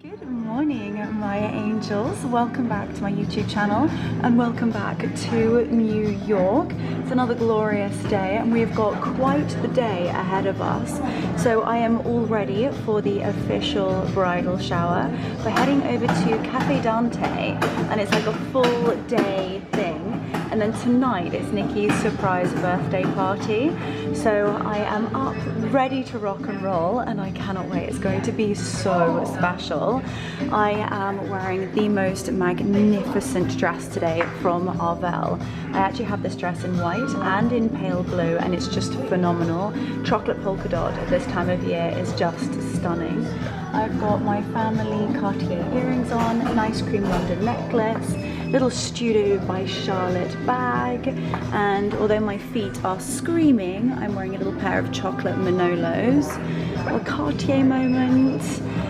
Good morning, my angels. Welcome back to my YouTube channel and welcome back to New York. It's another glorious day and we've got quite the day ahead of us. So I am all ready for the official bridal shower. We're heading over to Cafe Dante and it's like a full day thing. And then tonight is Nicki's surprise birthday party. So I am up ready to rock and roll and I cannot wait. It's going to be so special. I am wearing the most magnificent dress today from Arvel. I actually have this dress in white and in pale blue and it's just phenomenal. Chocolate polka dot at this time of year is just stunning. I've got my family Cartier earrings on, an ice cream London necklace, little Studio by Charlotte bag, and although my feet are screaming, I'm wearing a little pair of chocolate Manolos. A Cartier moment,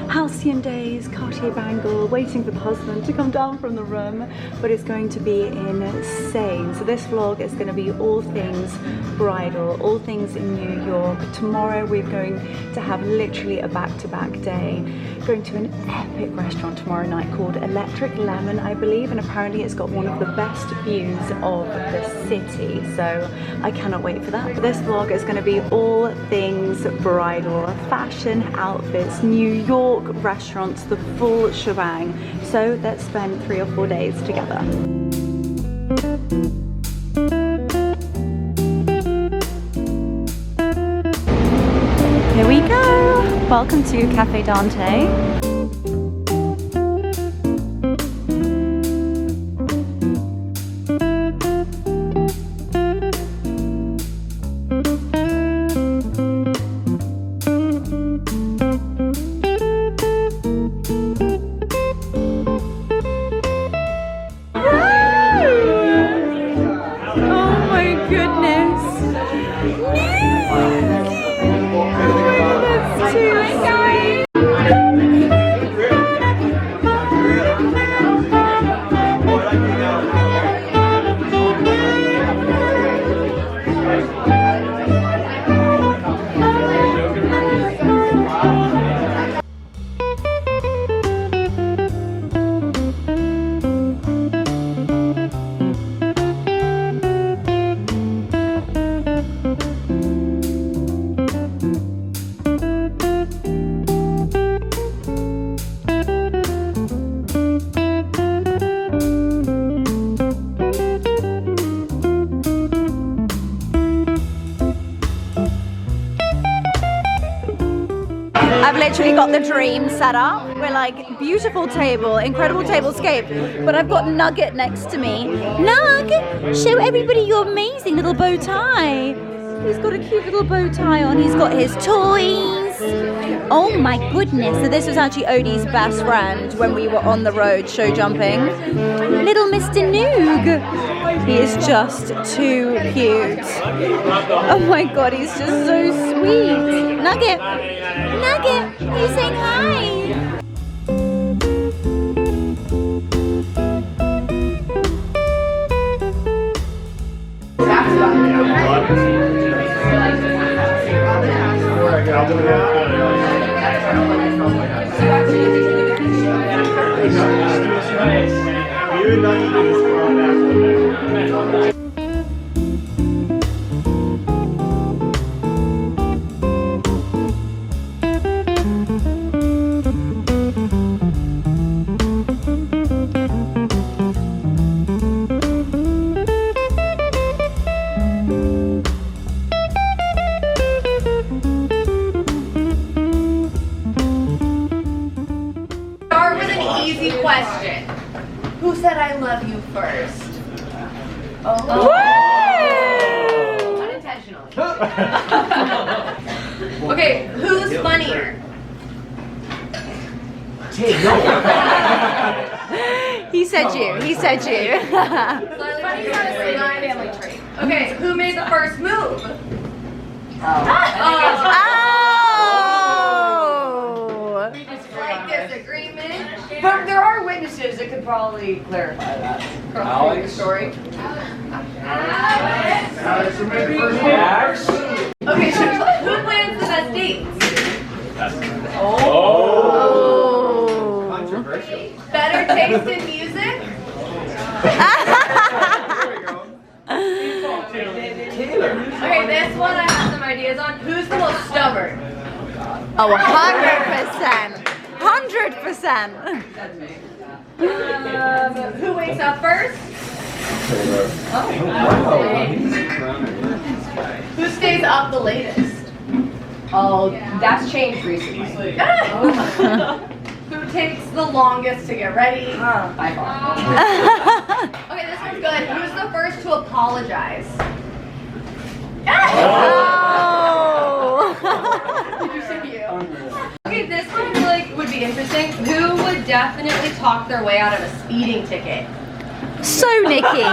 halcyon days, Cartier bangle, waiting for the husband to come down from the room, but it's going to be insane. So this vlog is going to be all things bridal, all things in New York. Tomorrow we're going to have literally a back-to-back day. Going to an epic restaurant tomorrow night called Electric Lemon, I believe, and apparently it's got one of the best views of the city, so I cannot wait for that. But this vlog is going to be all things bridal, fashion, outfits, New York restaurants, the full shebang. So let's spend 3 or 4 days together. Here we go! Welcome to Cafe Dante. I've literally got the dream set up. We're like, beautiful table, incredible tablescape, but I've got Nugget next to me. Nug, show everybody your amazing little bow tie. He's got a cute little bow tie on. He's got his toys. Oh my goodness. So this was actually Odie's best friend when we were on the road show jumping. Little Mr. Noog. He is just too cute. Oh my god, he's just so sweet. Nugget. Nugget, are you saying hi? Question. Who said I love you first? Oh. Unintentionally. Okay, who's funnier? He said you. He said you. Funny's not a family trait. Okay, who made the first move? Slight disagreement. But there are witnesses that could probably clarify that. Alex. Story. Alex who made the first move. Okay, who plans the best dates? Oh. taste in music? Okay, this one I have some ideas on. Who's the most stubborn? Oh, 100%. 100%. Who wakes up first? Who stays up the latest? Oh, that's changed recently. Who takes the longest to get ready? By far. Okay, this one's good. Who's the first to apologize? Oh. Did you say you? Okay, this one I feel like would be interesting. Who would definitely talk their way out of a speeding ticket? So, Nikki.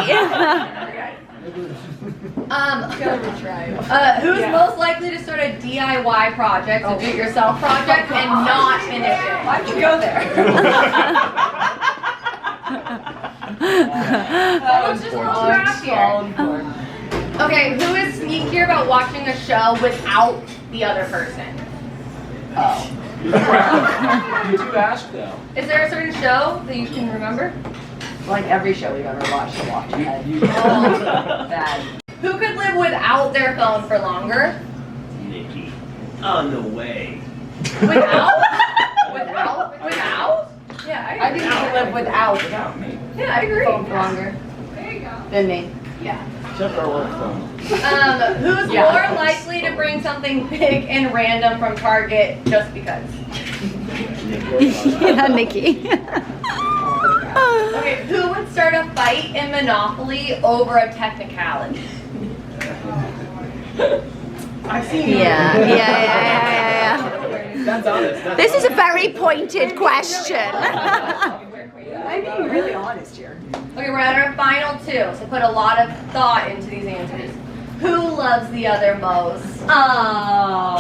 Who's most likely to start a DIY project, a do-it-yourself project, and not finish it? Why'd you go there? That was just a little craftier. Okay, who is sneakier about watching a show without the other person? Oh. You do ask though. Is there a certain show that you can remember? Like every show we've ever watched, I watch it. Bad. Who could live without their phone for longer? Niki. On the way. Without? Without? Yeah, I think you can live without me. Yeah, I agree. phone for longer than me. Yeah. Except our work phone. Who's more likely to bring something big and random from Target just because? Yeah, Nikki. Okay, who would start a fight in Monopoly over a technicality? I've seen Yeah. That's honest. That's This is a very pointed question. I'm being really honest here. Okay, we're at our final two, so put a lot of thought into these answers. Who loves the other most? Oh.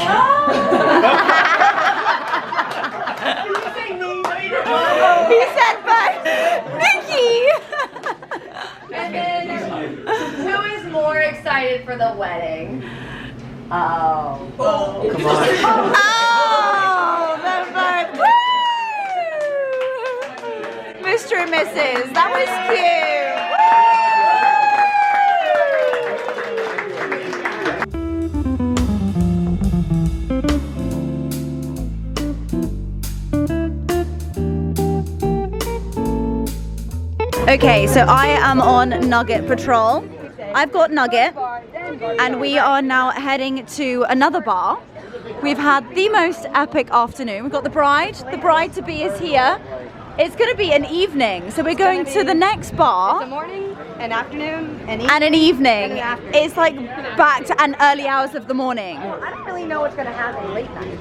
He said both. Nikki. And then, who is more excited for the wedding? Oh. Come on. Oh, they're both. Woo! Mr. and Mrs. That was cute. Okay, so I am on Nugget Patrol. I've got Nugget, and we are now heading to another bar. We've had the most epic afternoon. We've got the bride-to-be is here. It's going to be an evening, so we're going to the next bar. It's a morning, an afternoon, an evening. And an evening. And an afternoon. It's like back to an early hours of the morning. I don't really know what's going to happen late night.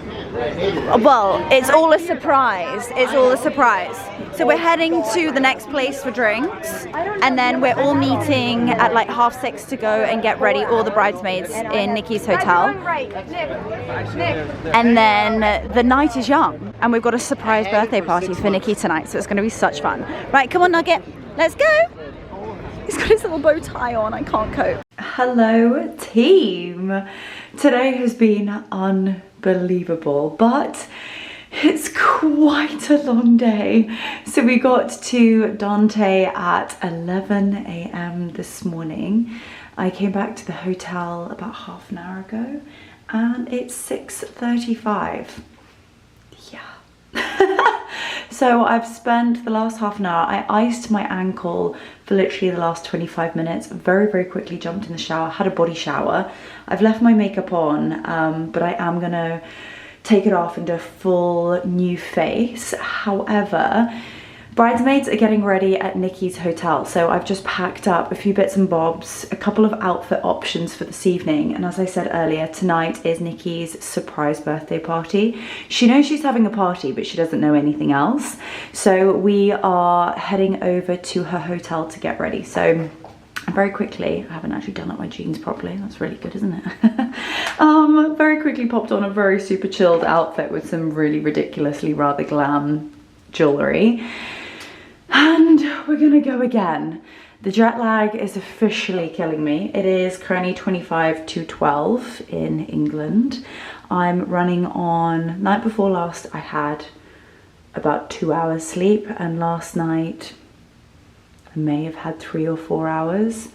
Well, it's all a surprise. It's all a surprise. So we're heading to the next place for drinks, and then we're all meeting at like 6:30 to go and get ready, all the bridesmaids in Nicki's hotel. Right, Nick. And then the night is young, and we've got a surprise birthday party for Nicki tonight, so it's going to be such fun. Right, come on, Nugget, let's go. He's got his little bow tie on, I can't cope. Hello, team. Today has been unbelievable, but it's quite a long day. So we got to Dante at 11 a.m. this morning. I came back to the hotel about half an hour ago, and it's 6:35. Yeah. So I've spent the last half an hour, I iced my ankle for literally the last 25 minutes, very, very quickly jumped in the shower, had a body shower. I've left my makeup on, but I am gonna take it off and do a full new face. However, bridesmaids are getting ready at Nicki's hotel, so I've just packed up a few bits and bobs, a couple of outfit options for this evening, and as I said earlier, tonight is Nicki's surprise birthday party. She knows she's having a party, but she doesn't know anything else, so we are heading over to her hotel to get ready. So very quickly, I haven't actually done up my jeans properly, that's really good, isn't it? Very quickly popped on a very super chilled outfit with some really ridiculously rather glam jewellery. And we're gonna go again. The jet lag is officially killing me. It is currently 25 to 12 in England. I'm running on, night before last I had about 2 hours sleep, and last night I may have had 3 or 4 hours.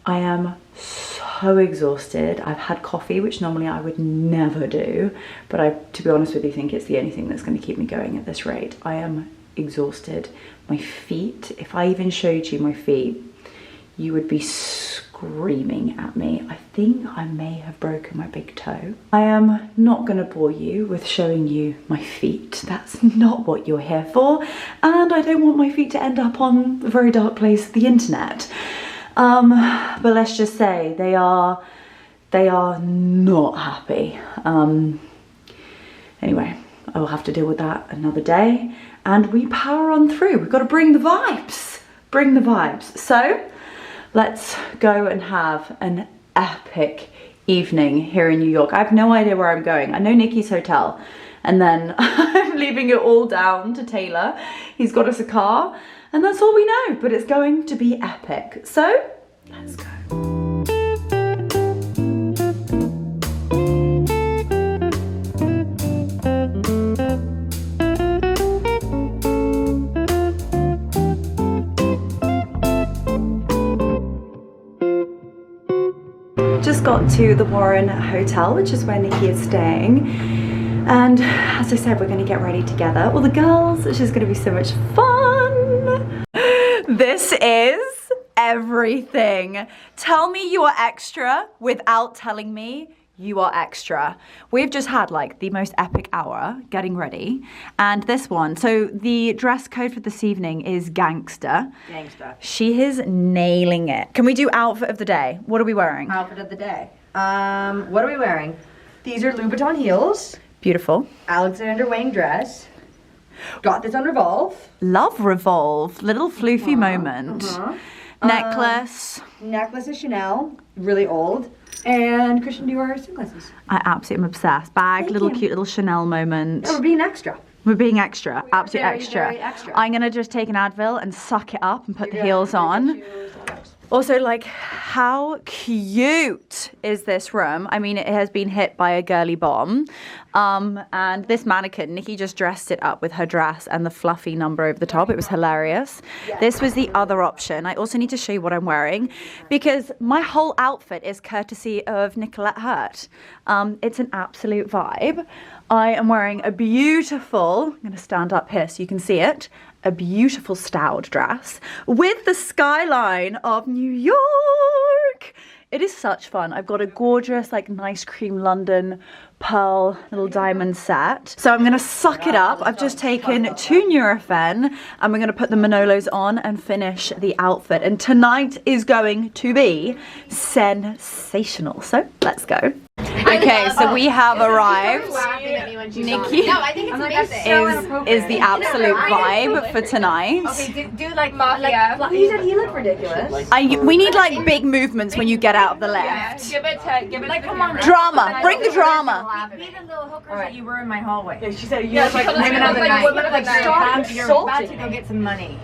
I am so exhausted. I've had coffee, which normally I would never do, but I, to be honest with you, think it's the only thing that's going to keep me going at this rate. I am exhausted. My feet, if I even showed you my feet, you would be screaming at me. I think I may have broken my big toe. I am not going to bore you with showing you my feet. That's not what you're here for. And I don't want my feet to end up on a very dark place, the internet. But let's just say they are not happy. Anyway, I will have to deal with that another day, and we power on through. We've got to bring the vibes, So let's go and have an epic evening here in New York. I have no idea where I'm going. I know Nicki's hotel, and then I'm leaving it all down to Taylor. He's got us a car, and that's all we know, but it's going to be epic. So let's go. Just got to the Warren Hotel, which is where Niki is staying. And as I said, we're going to get ready together. All the girls, which is going to be so much fun. This is everything. Tell me you are extra without telling me you are extra. We've just had like the most epic hour getting ready. And this one, so the dress code for this evening is gangster. Gangsta. She is nailing it. Can we do outfit of the day? What are we wearing? Outfit of the day. What are we wearing? These are Louboutin heels. Beautiful. Alexander Wang dress. Got this on Revolve. Love Revolve. Little floofy moment. Necklace. Necklace is Chanel. Really old. And Christian Dior sunglasses. I absolutely am obsessed. Bag, Thank little you. cute little Chanel moment. Oh, we're being extra. We're being extra, absolute very, extra. very extra. I'm gonna just take an Advil and suck it up and put the heels on. Also, like, how cute is this room? I mean, it has been hit by a girly bomb. And this mannequin, Niki just dressed it up with her dress and the fluffy number over the top. It was hilarious. This was the other option. I also need to show you what I'm wearing because my whole outfit is courtesy of Nicolette Hurt. It's an absolute vibe. I am wearing a beautiful, I'm gonna stand up here so you can see it, a beautiful styled dress with the skyline of New York. It is such fun. I've got a gorgeous, like, nice cream London pearl little diamond set. So I'm gonna suck it up. I've just taken 2 Nurofen and we're gonna put the Manolos on and finish the outfit. And tonight is going to be sensational. So let's go. Okay, so we have arrived. Niki No, I think it's amazing. is the absolute vibe for tonight. Okay, do like mafia. You said he looked ridiculous. We need like big movements when you get out of the lift. Give it like, come on. Drama, bring the drama. Be the little hookers that you were in my hallway. Yeah, she said you Yeah, look like she women looked of the like night. women of the night. Stop You're about to insulting go me. get some money.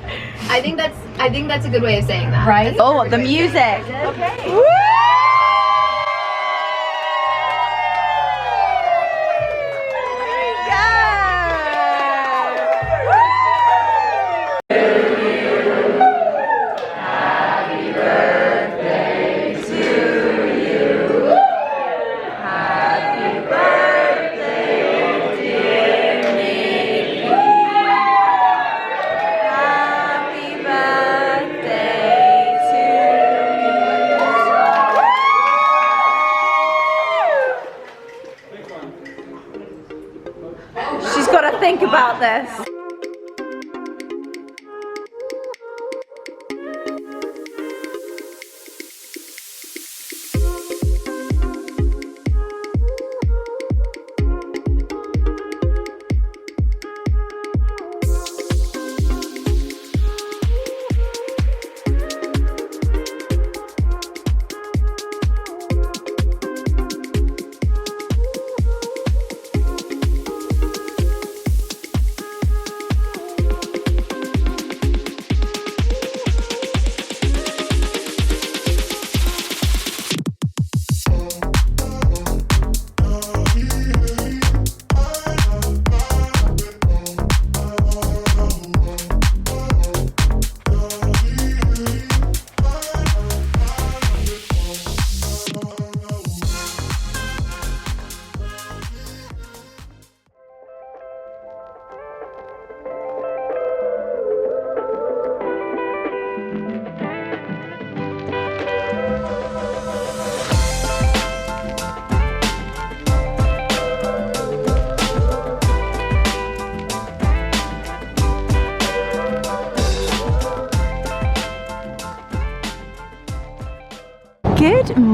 I think that's a good way of saying that. Right? Oh, the music. Okay. Woo! She's got to think about this.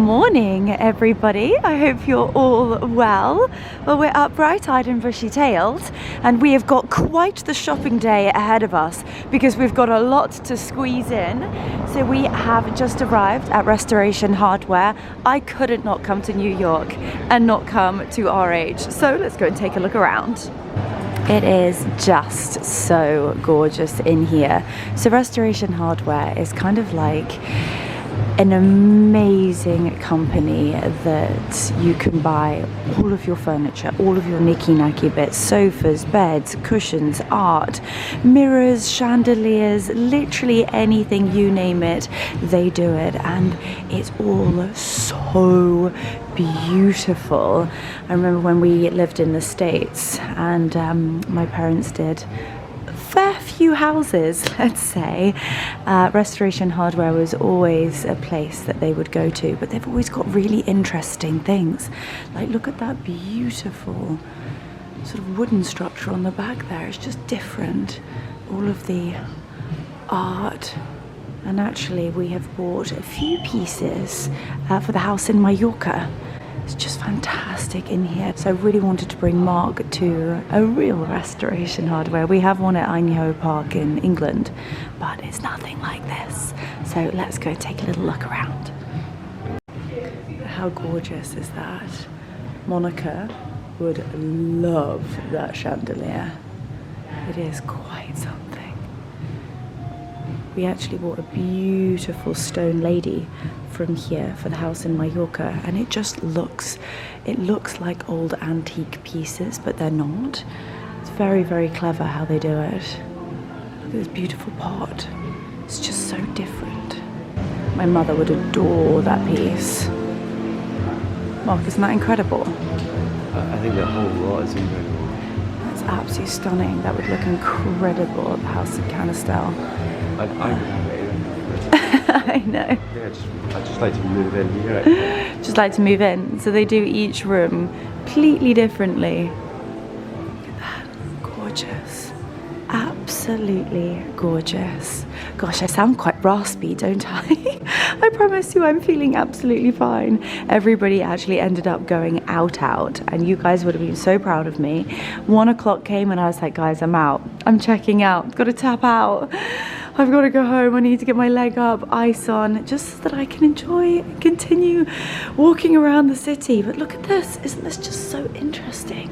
morning, everybody. I hope you're all well. Well, we're up bright-eyed and bushy-tailed, and we have got quite the shopping day ahead of us because we've got a lot to squeeze in. So we have just arrived at Restoration Hardware. I couldn't not come to New York and not come to RH. So let's go and take a look around. It is just so gorgeous in here. So Restoration Hardware is kind of like an amazing company that you can buy all of your furniture, all of your Niki bits, sofas, beds, cushions, art, mirrors, chandeliers, literally anything, you name it, they do it, and it's all so beautiful. I remember when we lived in the States and my parents did fair few houses, let's say. Restoration Hardware was always a place that they would go to, but they've always got really interesting things. Like, look at that beautiful sort of wooden structure on the back there. It's just different. All of the art. And actually we have bought a few pieces for the house in Mallorca. It's just fantastic in here. So I really wanted to bring Mark to a real Restoration Hardware. We have one at Idyl Park in England, but it's nothing like this. So let's go take a little look around. How gorgeous is that? Monica would love that chandelier. It is quite something. We actually bought a beautiful stone lady from here for the house in Mallorca, and it just looks, it looks like old antique pieces, but they're not. It's very, very clever how they do it. Look at this beautiful pot. It's just so different. My mother would adore that piece. Mark, isn't that incredible? I think the whole lot is incredible. That's absolutely stunning. That would look incredible at the house in Canistel. I I know. Yeah, I'd just like to move in, you know. Just like to move in. So they do each room completely differently. Look at that. Gorgeous. Absolutely gorgeous. Gosh, I sound quite raspy, don't I? I promise you I'm feeling absolutely fine. Everybody actually ended up going out, and you guys would have been so proud of me. 1 o'clock came and I was like, guys, I'm out. I'm checking out. Got to tap out. I've got to go home. I need to get my leg up, ice on, just so that I can enjoy and continue walking around the city. But look at this. Isn't this just so interesting?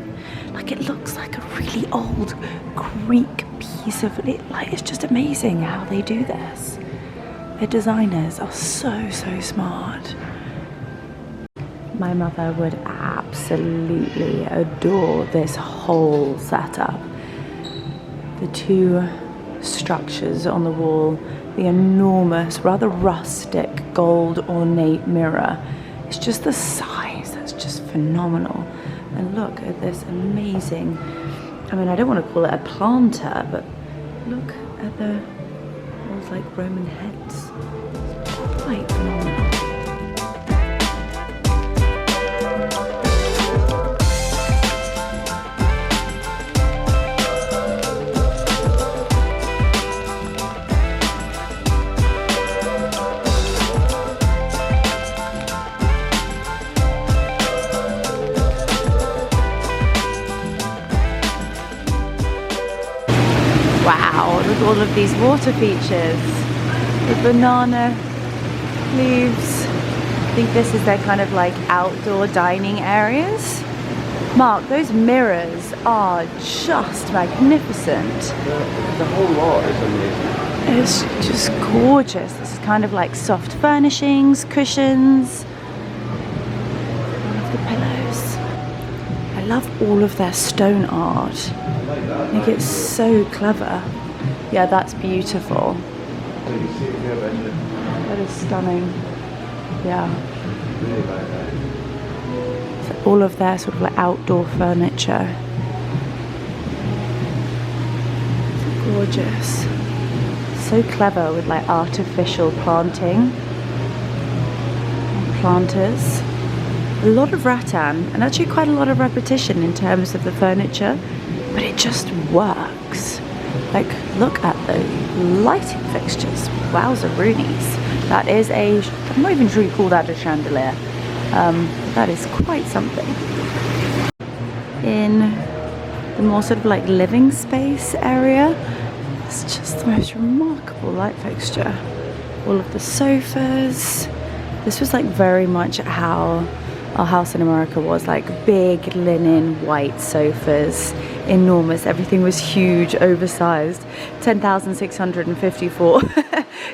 Like, it looks like a really old Greek piece of it. Like, it's just amazing how they do this. Their designers are so, so smart. My mother would absolutely adore this whole setup. The two structures on the wall, the enormous, rather rustic gold ornate mirror. It's just the size that's just phenomenal. And look at this amazing, I mean, I don't want to call it a planter, but look at the almost like Roman heads. It's quite phenomenal. Wow, look at all of these water features. The banana leaves. I think this is their kind of like outdoor dining areas. Mark, those mirrors are just magnificent. The whole lot is amazing. It's just gorgeous. This is kind of like soft furnishings, cushions. All of the pillows. I love all of their stone art. I think it's so clever. Yeah, that's beautiful. That is stunning. Yeah. So all of their sort of like outdoor furniture. So gorgeous. So clever with like artificial planting. And planters. A lot of rattan and actually quite a lot of repetition in terms of the furniture. But it just works. Like, look at the lighting fixtures. Wowza roonies. That is a, I'm not even sure you call that a chandelier. That is quite something. In the more sort of like living space area, it's just the most remarkable light fixture. All of the sofas. This was like very much how our house in America was, like big linen white sofas, enormous. Everything was huge, oversized. 10,654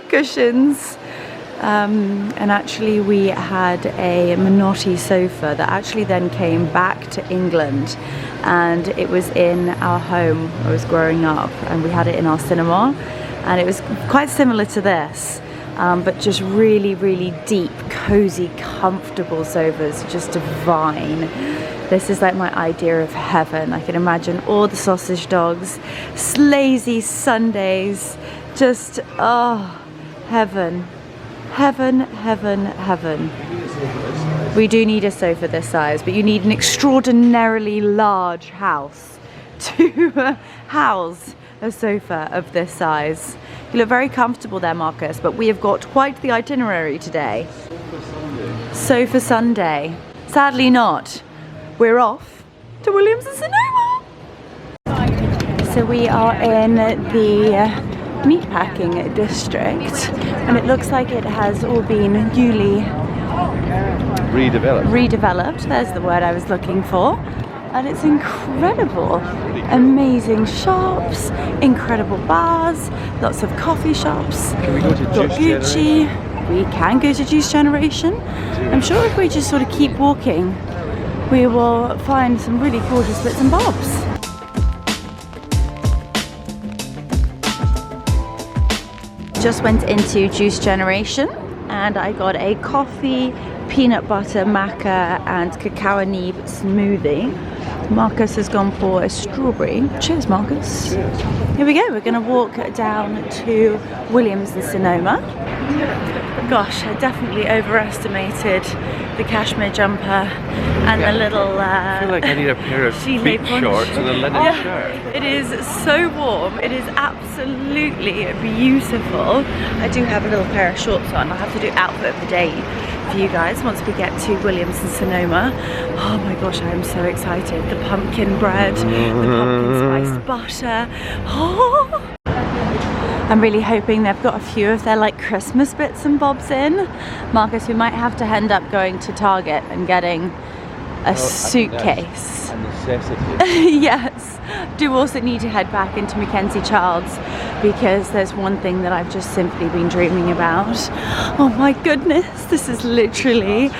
cushions. And actually we had a Minotti sofa that actually then came back to England, and it was in our home where I was growing up, and we had it in our cinema, and it was quite similar to this, but just really, really deep, cozy, comfortable sofas, just divine. This is like my idea of heaven. I can imagine all the sausage dogs, lazy Sundays, just, oh, heaven. Heaven, heaven, heaven. We do need a sofa this size, but you need an extraordinarily large house to house a sofa of this size. You look very comfortable there, Marcus, but we have got quite the itinerary today. Sofa Sunday. Sadly not. We're off to Williams and Sonoma. So we are in the meatpacking district, and it looks like it has all been newly redeveloped. There's the word I was looking for. And it's incredible. Amazing shops, incredible bars, lots of coffee shops. Can we go to Got Gucci. We can go to Juice Generation. I'm sure if we just sort of keep walking, we will find some really gorgeous bits and bobs. Just went into Juice Generation and I got a coffee, peanut butter, maca and cacao nib smoothie. Marcus has gone for a strawberry. Cheers, Marcus. Cheers. Here we go. We're going to walk down to Williams and Sonoma. Gosh, I definitely overestimated the cashmere jumper and the little I feel like I need a pair of gilet beach poncho. shorts and a linen shirt. It is so warm. It is absolutely beautiful. I do have a little pair of shorts on. I'll have to do outfit of the day for you guys once we get to Williams and Sonoma. Oh my gosh, I am so excited. The pumpkin bread, the pumpkin spiced butter. Oh. I'm really hoping they've got a few of their like Christmas bits and bobs in. Marcus, we might have to end up going to Target and getting a suitcase. A necessity. Yes. Do also need to head back into Mackenzie Childs because there's one thing that I've just simply been dreaming about. Oh my goodness, this is literally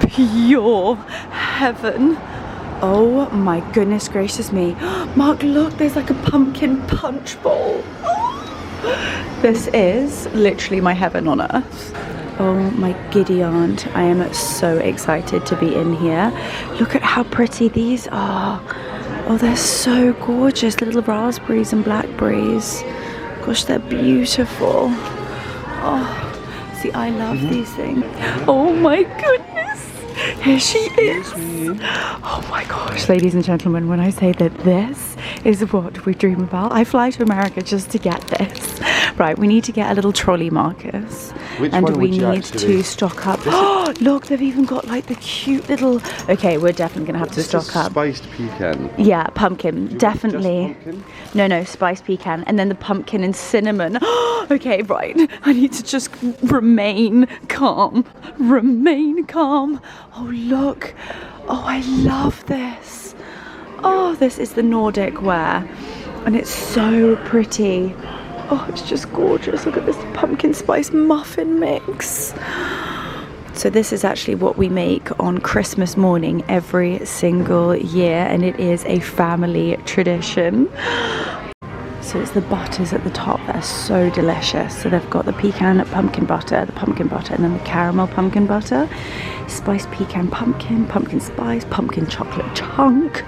pure heaven. Oh my goodness gracious me. Mark, look, there's like a pumpkin punch bowl. This is literally my heaven on earth. Oh my giddy aunt, I am so excited to be in here. Look at how pretty these are. Oh, they're so gorgeous. Little raspberries and blackberries. Gosh, they're beautiful. Oh, see, I love these things. Oh my goodness. Here she is. Oh my gosh, ladies and gentlemen, when I say that this is what we dream about, I fly to America just to get this. Right, we need to get a little trolley, Marcus. Which and one we would you need actually- to stock up. Oh, look, they've even got like the cute little. Okay, we're definitely gonna have to stock up. Spiced pecan. Yeah, pumpkin, definitely. Just pumpkin? No, spiced pecan, and then the pumpkin and cinnamon. Okay, right. I need to just remain calm. Remain calm. Oh, look. Oh, I love this. Oh, this is the Nordic wear, and it's so pretty. Oh, it's just gorgeous. Look at this pumpkin spice muffin mix. So this is actually what we make on Christmas morning every single year, and it is a family tradition. So it's the butters at the top that are so delicious. So they've got the pecan pumpkin butter, the pumpkin butter, and then the caramel pumpkin butter, spiced pecan pumpkin, pumpkin spice, pumpkin chocolate chunk.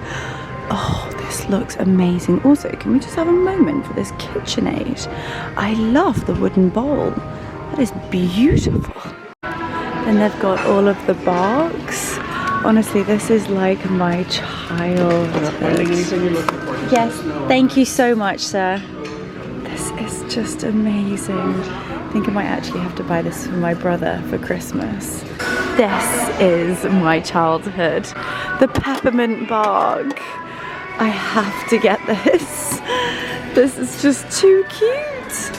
Oh, this looks amazing. Also, can we just have a moment for this KitchenAid? I love the wooden bowl. That is beautiful. And they've got all of the barks. Honestly, this is like my childhood. Anything you're looking for? Yes, thank you so much, sir. just amazing. I think I might actually have to buy this for my brother for Christmas. This is my childhood. The peppermint bark. I have to get this. This is just too cute.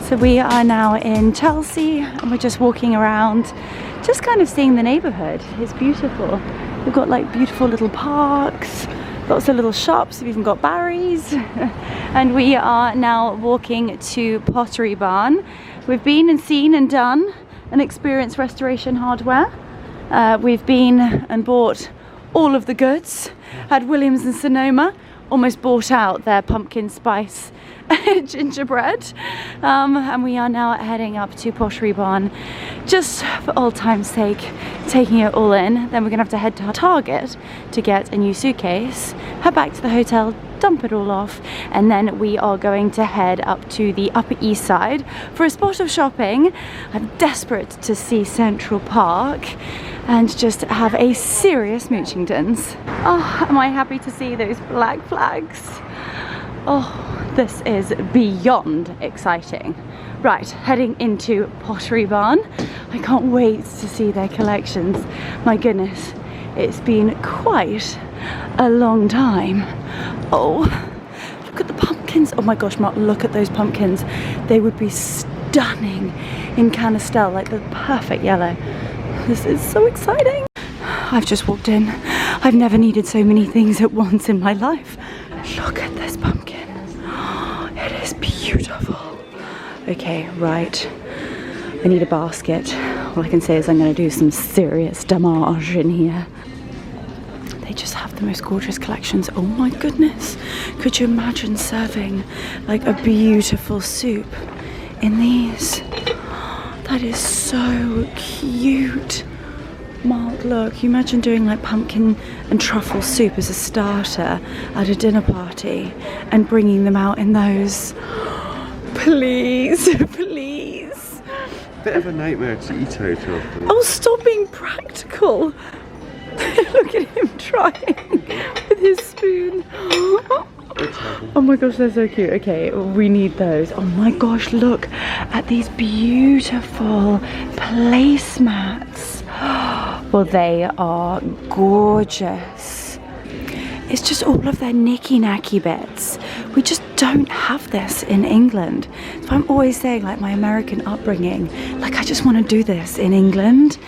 So we are now in Chelsea and we're just walking around, just kind of seeing the neighborhood. It's beautiful. We've got like beautiful little parks, lots of little shops, we've even got Barry's. And we are now walking to Pottery Barn. We've been and seen and done and experienced Restoration Hardware. We've been and bought all of the goods at Williams and Sonoma. Almost bought out their pumpkin spice gingerbread, and we are now heading up to Pottery Barn just for old time's sake, taking it all in. Then we're gonna have to head to Target to get a new suitcase, head back to the hotel, dump it all off, and then we are going to head up to the Upper East Side for a spot of shopping. I'm desperate to see Central Park and just have a serious moochingtons. Oh, am I happy to see those black flags? Oh, this is beyond exciting. Right, heading into Pottery Barn. I can't wait to see their collections. My goodness, it's been quite a long time. Oh, look at the pumpkins. Oh my gosh, Mark, look at those pumpkins. They would be stunning in Canistel, like the perfect yellow. This is so exciting. I've just walked in. I've never needed so many things at once in my life. Look at this pumpkin. It is beautiful. Okay, right. I need a basket. All I can say is I'm going to do some serious damage in here. They just have the most gorgeous collections. Oh my goodness. Could you imagine serving like a beautiful soup in these? That is so cute. Mark, look, you imagine doing like pumpkin and truffle soup as a starter at a dinner party and bringing them out in those. Please, please. Bit of a nightmare to eat out of. Oh, stop being practical. Look at him trying with his spoon. Oh my gosh, they're so cute. Okay, we need those. Oh my gosh, look at these beautiful placemats. Well, they are gorgeous. It's just all of their knicky-knacky bits. We just don't have this in England. So I'm always saying, like, my American upbringing, like, I just want to do this in England.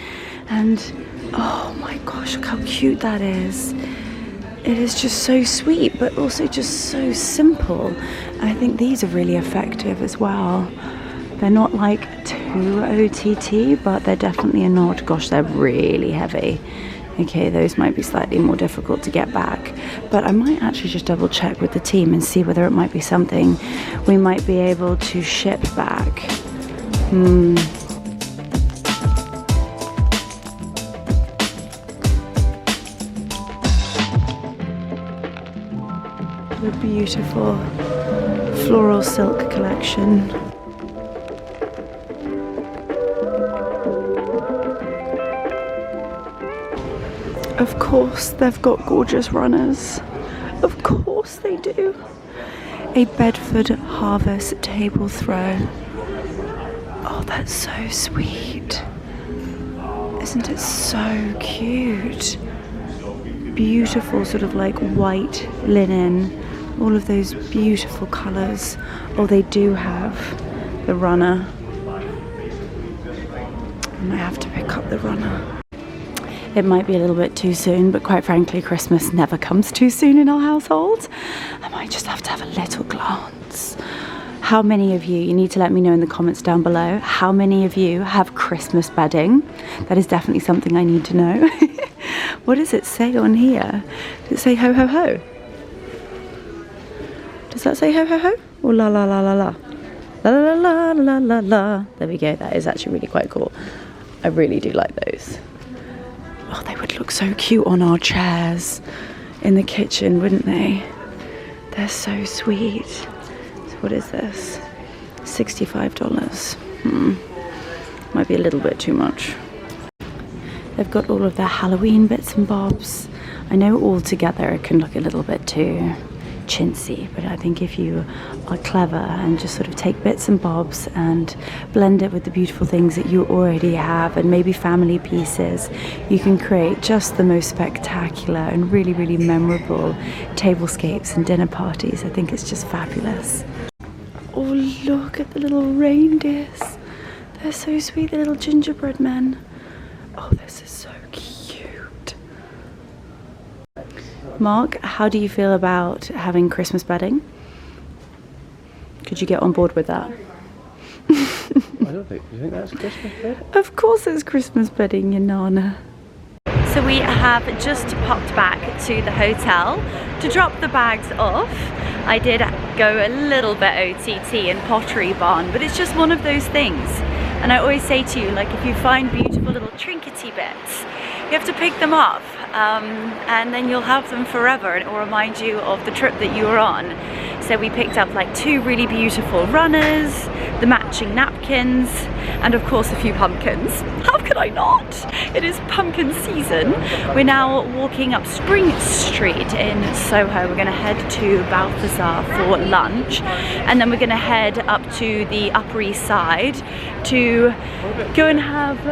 And oh my gosh, look how cute that is. It is just so sweet, but also just so simple. I think these are really effective as well. They're not like too OTT, but they're definitely a nod. Gosh, they're really heavy. Okay, those might be slightly more difficult to get back, but I might actually just double check with the team and see whether it might be something we might be able to ship back. The beautiful floral silk collection. Of course they've got gorgeous runners. Of course they do. A Bedford Harvest table throw. Oh, that's so sweet. Isn't it so cute? Beautiful sort of like white linen. All of those beautiful colours. Oh, they do have the runner. I might have to pick up the runner. It might be a little bit too soon, but quite frankly, Christmas never comes too soon in our household. I might just have to have a little glance. How many of you need to let me know in the comments down below, how many of you have Christmas bedding? That is definitely something I need to know. What does it say on here? Does it say ho ho ho? Does that say ho ho ho? Or la la la la la? La la la la la la. There we go, that is actually really quite cool. I really do like those. Oh, they would look so cute on our chairs in the kitchen, wouldn't they? They're so sweet. So what is this? $65. Might be a little bit too much. They've got all of their Halloween bits and bobs. I know all together it can look a little bit too chintzy, but I think if you are clever and just sort of take bits and bobs and blend it with the beautiful things that you already have and maybe family pieces, you can create just the most spectacular and really, really memorable tablescapes and dinner parties. I think it's just fabulous. Oh, look at the little reindeers. They're so sweet, the little gingerbread men. Oh, this is so cute. Mark, how do you feel about having Christmas bedding? Could you get on board with that? I don't think. You think that's Christmas bed? Of course it's Christmas bedding, your nana. So we have just popped back to the hotel to drop the bags off. I did go a little bit OTT in Pottery Barn, but it's just one of those things. And I always say to you, like, if you find beautiful little trinkety bits, you have to pick them up, and then you'll have them forever, and it will remind you of the trip that you were on. So we picked up like 2 really beautiful runners, the matching napkins, and of course a few pumpkins. How could I not? It is pumpkin season. We're now walking up Spring Street in Soho. We're gonna head to Balthazar for lunch, and then we're gonna head up to the Upper East Side to go and have...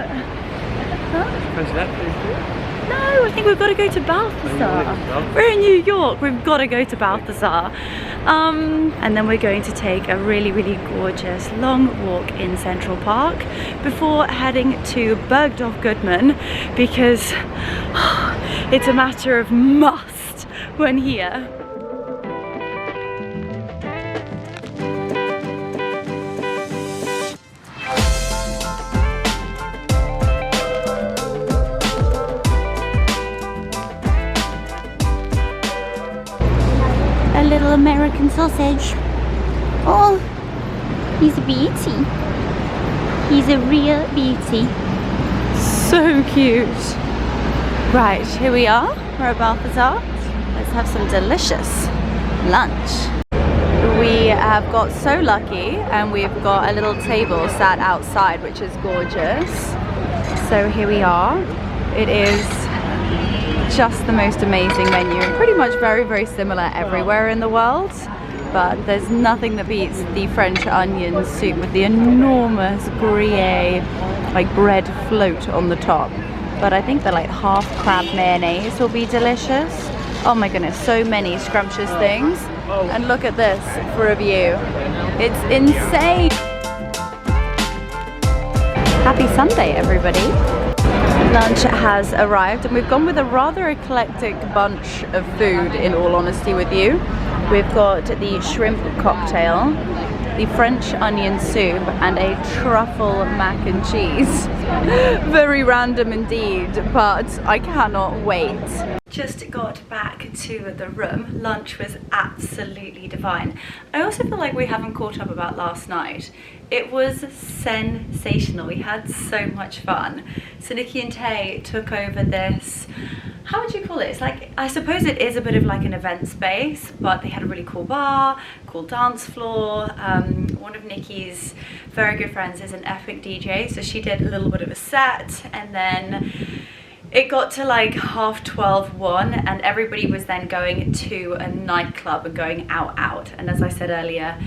No, I think we've got to go to Balthazar. We're in New York, we've got to go to Balthazar. And then we're going to take a really, really gorgeous long walk in Central Park before heading to Bergdorf Goodman, because it's a matter of must when here. Little American sausage. Oh, he's a beauty. He's a real beauty. So cute. Right, here we are. We're at Balthazar. Let's have some delicious lunch. We have got so lucky, and we've got a little table sat outside, which is gorgeous. So here we are. It is just the most amazing menu, pretty much very, very similar everywhere in the world, but there's nothing that beats the French onion soup with the enormous Gruyere like bread float on the top. But I think the like half crab mayonnaise will be delicious. Oh my goodness, so many scrumptious things. And look at this for a view. It's insane. Happy Sunday, everybody. Lunch has arrived, and we've gone with a rather eclectic bunch of food, in all honesty with you. We've got the shrimp cocktail, the French onion soup, and a truffle mac and cheese. Very random indeed, but I cannot wait. Just got back to the room. Lunch was absolutely divine. I also feel like we haven't caught up about last night. It was sensational. We had so much fun. So Niki and Tay took over this, how would you call it? It's like, I suppose it is a bit of like an event space, but they had a really cool bar, cool dance floor. One of Niki's very good friends is an epic DJ, so she did a little bit of a set, and then it got to like 12:30, 1, and everybody was then going to a nightclub and going out. And as I said earlier,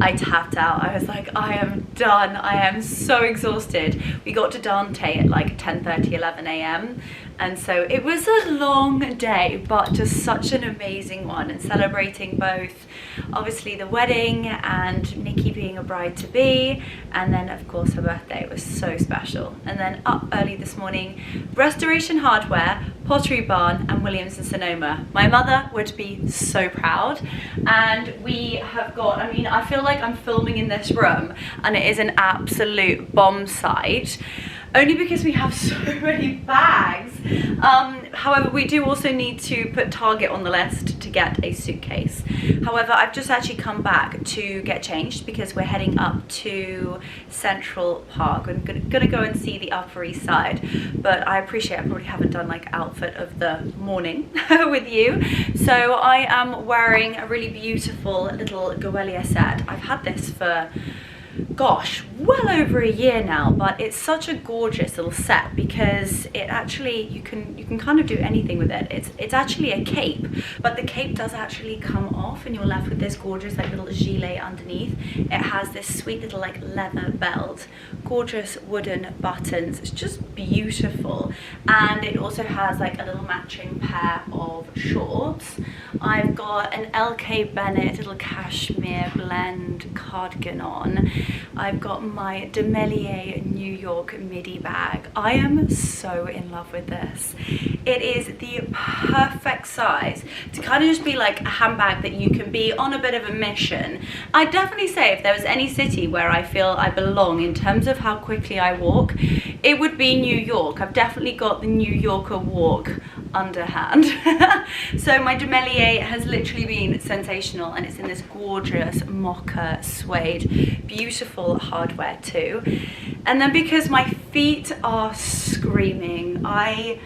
I tapped out. I was like, I am done. I am so exhausted. We got to Dante at like 10:30, 11 a.m. And so it was a long day, but just such an amazing one, and celebrating both obviously the wedding and Niki being a bride-to-be, and then of course her birthday. It was so special. And then up early this morning, Restoration Hardware, Pottery Barn, and Williams & Sonoma. My mother would be so proud. And we have got, I mean, I feel like I'm filming in this room and it is an absolute bomb site. only because we have so many bags. However, we do also need to put Target on the list to get a suitcase. However, I've just actually come back to get changed because we're heading up to Central Park. We're gonna go and see the Upper East Side, but I appreciate I probably haven't done like outfit of the morning with you. So I am wearing a really beautiful little Goelia set. I've had this for, gosh, well over a year now, but it's such a gorgeous little set because it actually, you can kind of do anything with it. It's actually a cape, but the cape does actually come off and you're left with this gorgeous like little gilet underneath. It has this sweet little like leather belt, gorgeous wooden buttons. It's just beautiful, and it also has like a little matching pair of shorts. I've got an LK Bennett little cashmere blend cardigan on. I've got my Demelier New York midi bag. I am so in love with this. It is the perfect size to kind of just be like a handbag that you can be on a bit of a mission. I'd definitely say if there was any city where I feel I belong in terms of how quickly I walk, it would be New York. I've definitely got the New Yorker walk underhand. So my Demelier has literally been sensational, and it's in this gorgeous mocha suede, beautiful hardware too. And then because my feet are screaming, I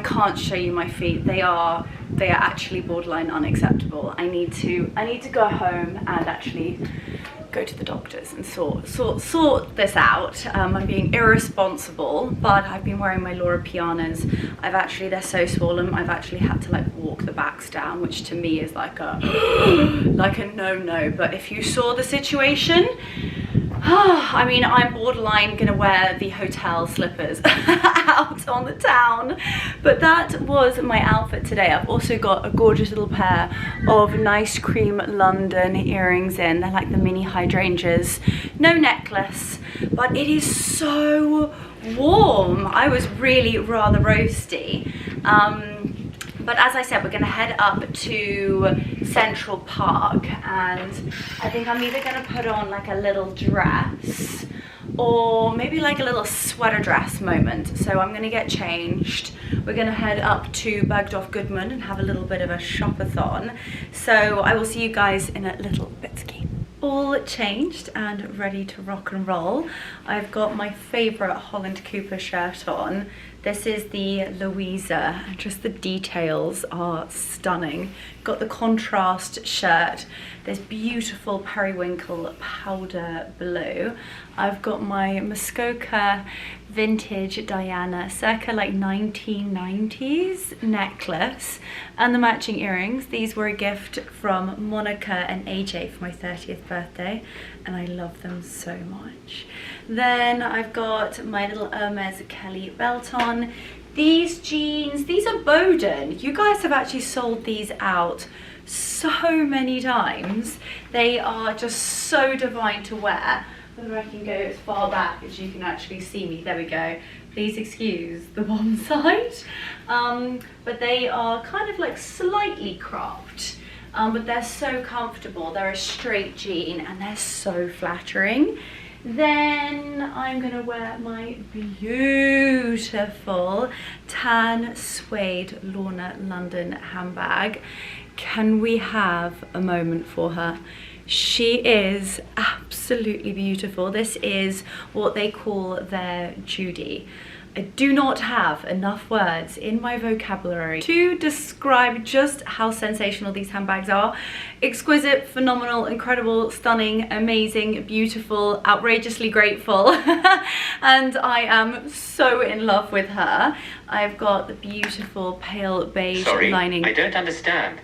can't show you my feet. They are actually borderline unacceptable. I need to go home and actually go to the doctors and sort this out. I'm being irresponsible, but I've been wearing my Laura Pianas. They're so swollen, I've actually had to like walk the backs down, which to me is like a no. But if you saw the situation, I mean, I'm borderline gonna wear the hotel slippers out on the town. But that was my outfit today. I've also got a gorgeous little pair of nice cream London earrings in. They're like the mini hydrangeas. No necklace, but it is so warm. I was really rather roasty. But as I said, we're gonna head up to Central Park, and I think I'm either gonna put on like a little dress or maybe like a little sweater dress moment. So I'm gonna get changed. We're gonna head up to Bergdorf Goodman and have a little bit of a shop-a-thon. So I will see you guys in a little bit. All changed and ready to rock and roll. I've got my favorite Holland Cooper shirt on. This is the Louisa, and just the details are stunning. Got the contrast shirt, this beautiful periwinkle powder blue. I've got my Muskoka vintage Diana, circa like 1990s necklace, and the matching earrings. These were a gift from Monica and AJ for my 30th birthday, and I love them so much. Then I've got my little Hermes Kelly belt on. These jeans, these are Bowden. You guys have actually sold these out so many times. They are just so divine to wear. Whether I can go as far back as you can actually see me. There we go. Please excuse the one side. But they are kind of like slightly cropped. But they're so comfortable. They're a straight jean and they're so flattering. Then I'm gonna wear my beautiful tan suede Lorna London handbag. Can we have a moment for her? She is absolutely beautiful. This is what they call their Judy. I do not have enough words in my vocabulary to describe just how sensational these handbags are. Exquisite, phenomenal, incredible, stunning, amazing, beautiful, outrageously grateful. And I am so in love with her. I've got the beautiful pale beige lining. I don't understand.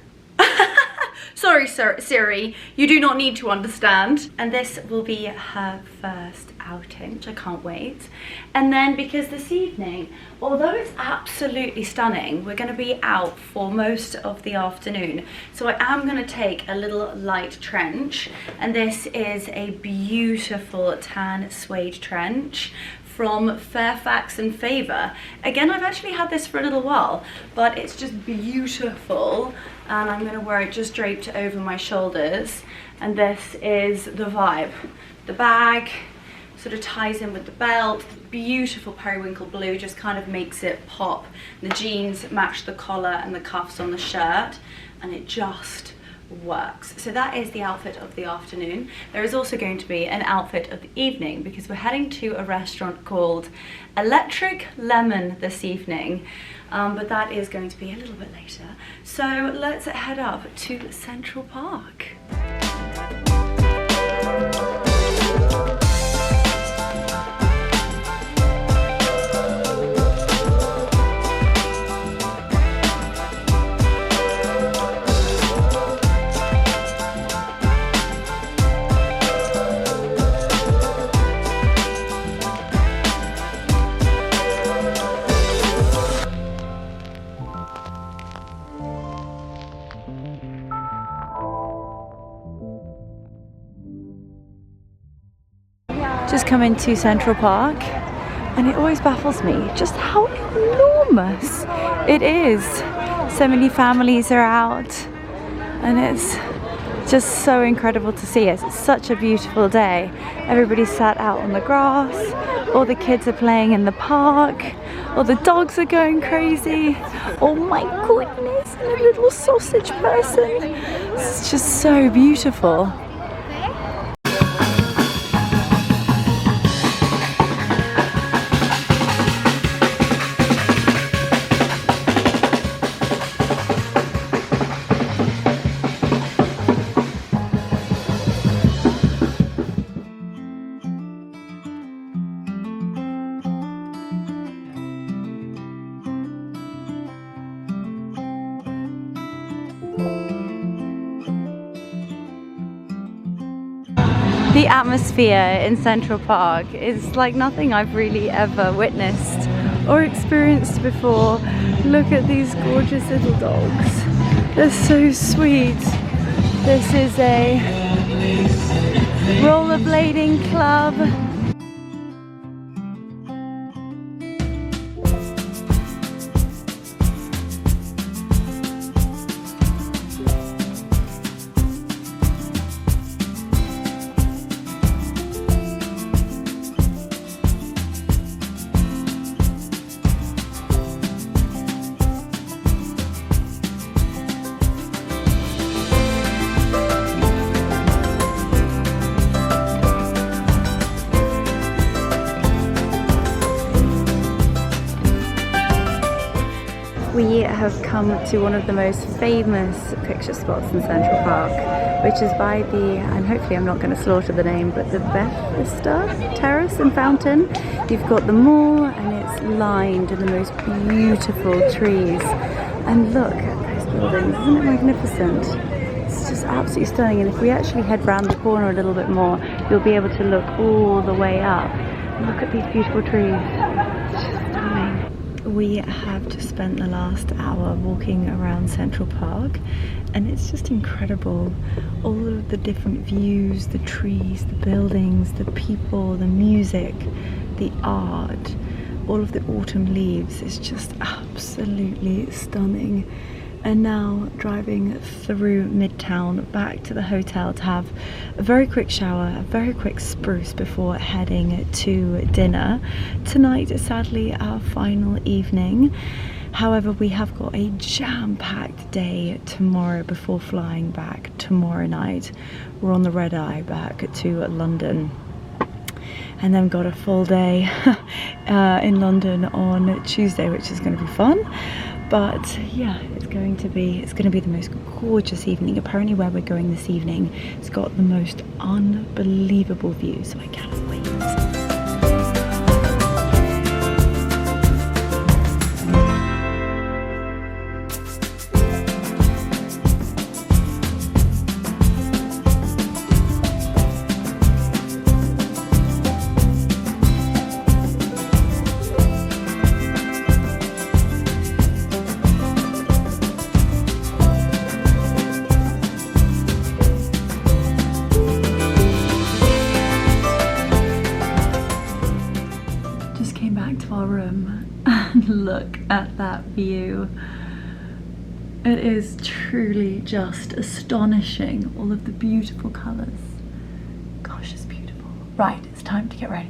Sorry, Siri, you do not need to understand. And this will be her first outing, which I can't wait. And then because this evening, although it's absolutely stunning, we're going to be out for most of the afternoon. So I am going to take a little light trench, and this is a beautiful tan suede trench from Fairfax and Favour. Again, I've actually had this for a little while, but it's just beautiful. And I'm gonna wear it just draped over my shoulders. And this is the vibe. The bag, sort of ties in with the belt. Beautiful periwinkle blue just kind of makes it pop. The jeans match the collar and the cuffs on the shirt, and it just works. So that is the outfit of the afternoon. There is also going to be an outfit of the evening because we're heading to a restaurant called Electric Lemon this evening, but that is going to be a little bit later. So let's head up to Central Park. Just come into Central Park, and it always baffles me just how enormous it is. So many families are out, and it's just so incredible to see it. It's such a beautiful day. Everybody's sat out on the grass, all the kids are playing in the park, all the dogs are going crazy. Oh my goodness, and a little sausage person. It's just so beautiful. The atmosphere in Central Park is like nothing I've really ever witnessed or experienced before. Look at these gorgeous little dogs. They're so sweet. This is a rollerblading club. We have come to one of the most famous picture spots in Central Park, which is by the, and hopefully I'm not going to slaughter the name, but the Bethesda Terrace and Fountain. You've got the mall, and it's lined in the most beautiful trees. And look at those buildings, isn't it magnificent? It's just absolutely stunning. And if we actually head round the corner a little bit more, you'll be able to look all the way up. Look at these beautiful trees. It's just stunning. We have just spent the last hour walking around Central Park, and it's just incredible. All of the different views, the trees, the buildings, the people, the music, the art, all of the autumn leaves is just absolutely stunning. And now driving through Midtown back to the hotel to have a very quick shower, a very quick spruce before heading to dinner. Tonight is sadly our final evening. However, we have got a jam-packed day tomorrow before flying back tomorrow night. We're on the red eye back to London. And then got a full day in London on Tuesday, which is going to be fun. But yeah, it's going to be the most gorgeous evening. Apparently where we're going this evening, it's got the most unbelievable view, so I cannot wait. Look at that view. It is truly just astonishing, all of the beautiful colours. Gosh, it's beautiful. Right, it's time to get ready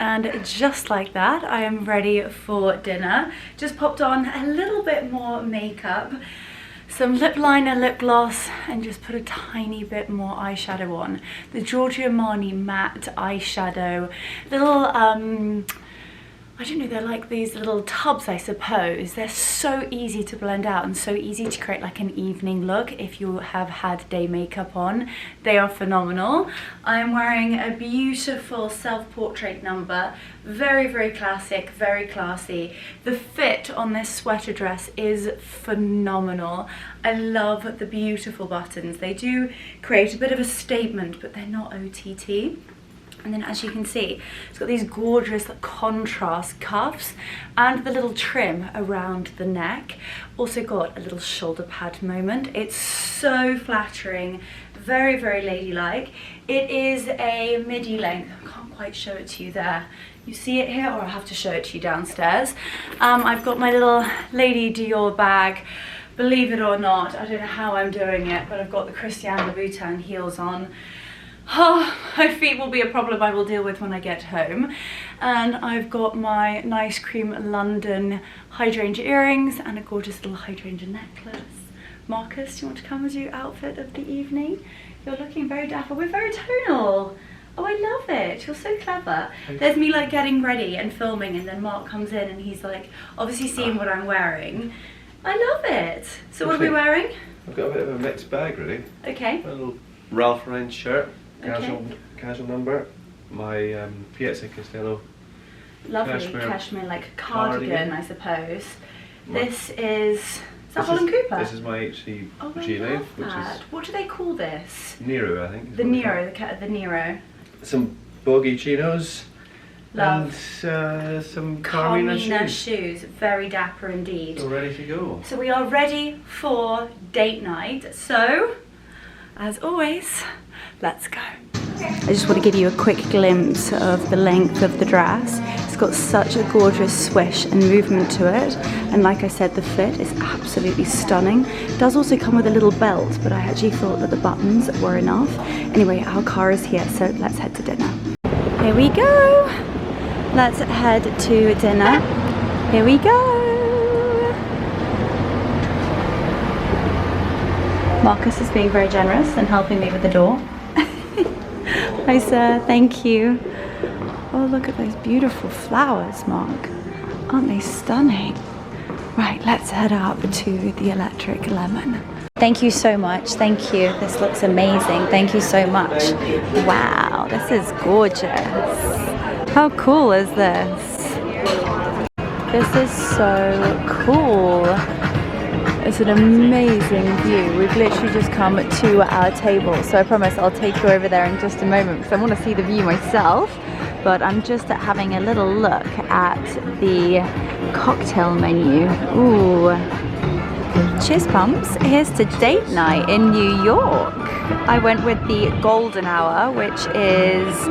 And just like that, I am ready for dinner. Just popped on a little bit more makeup, some lip liner, lip gloss, and just put a tiny bit more eyeshadow on. The Giorgio Armani matte eyeshadow, little I don't know, they're like these little tubs, I suppose. They're so easy to blend out and so easy to create like an evening look if you have had day makeup on. They are phenomenal. I'm wearing a beautiful self-portrait number. Very, very classic, very classy. The fit on this sweater dress is phenomenal. I love the beautiful buttons. They do create a bit of a statement, but they're not OTT. And then as you can see, it's got these gorgeous contrast cuffs and the little trim around the neck. Also got a little shoulder pad moment. It's so flattering, very, very ladylike. It is a midi length. I can't quite show it to you there. You see it here, or I'll have to show it to you downstairs. I've got my little Lady Dior bag. Believe it or not, I don't know how I'm doing it, but I've got the Christian Louboutin heels on. Oh, my feet will be a problem I will deal with when I get home. And I've got my nice cream London hydrangea earrings and a gorgeous little hydrangea necklace. Marcus, do you want to come as your outfit of the evening? You're looking very dapper. We're very tonal. Oh, I love it. You're so clever. There's me like getting ready and filming, and then Mark comes in and he's like obviously seeing what I'm wearing. I love it. So what are we wearing? I've got a bit of a mixed bag really. Okay. A little Ralph Lauren shirt. Okay. Casual number. My Piazza Castello. Lovely cashmere like cardigan, I suppose. This is that Holland Cooper? This is my HC G-Lave, which is... What do they call this? Nero, I think. The Nero, the Nero. Some bogey chinos. Love. And some Carmina shoes. Very dapper indeed. All ready to go. So we are ready for date night. So, as always, let's go. I just want to give you a quick glimpse of the length of the dress. It's got such a gorgeous swish and movement to it, and like I said, the fit is absolutely stunning. It does also come with a little belt, but I actually thought that the buttons were enough. Anyway, our car is here, so let's head to dinner. Here we go. Let's head to dinner. Here we go. Marcus is being very generous and helping me with the door. Hi sir, thank you. Oh, look at those beautiful flowers, Mark. Aren't they stunning? Right, let's head up to the Electric Lemon. Thank you so much, thank you. This looks amazing, thank you so much. Wow, this is gorgeous. How cool is this? This is so cool. It's an amazing view. We've literally just come to our table, so I promise I'll take you over there in just a moment because I want to see the view myself. But I'm just having a little look at the cocktail menu. Ooh. Cheers pumps. Here's to date night in New York. I went with the Golden Hour, which is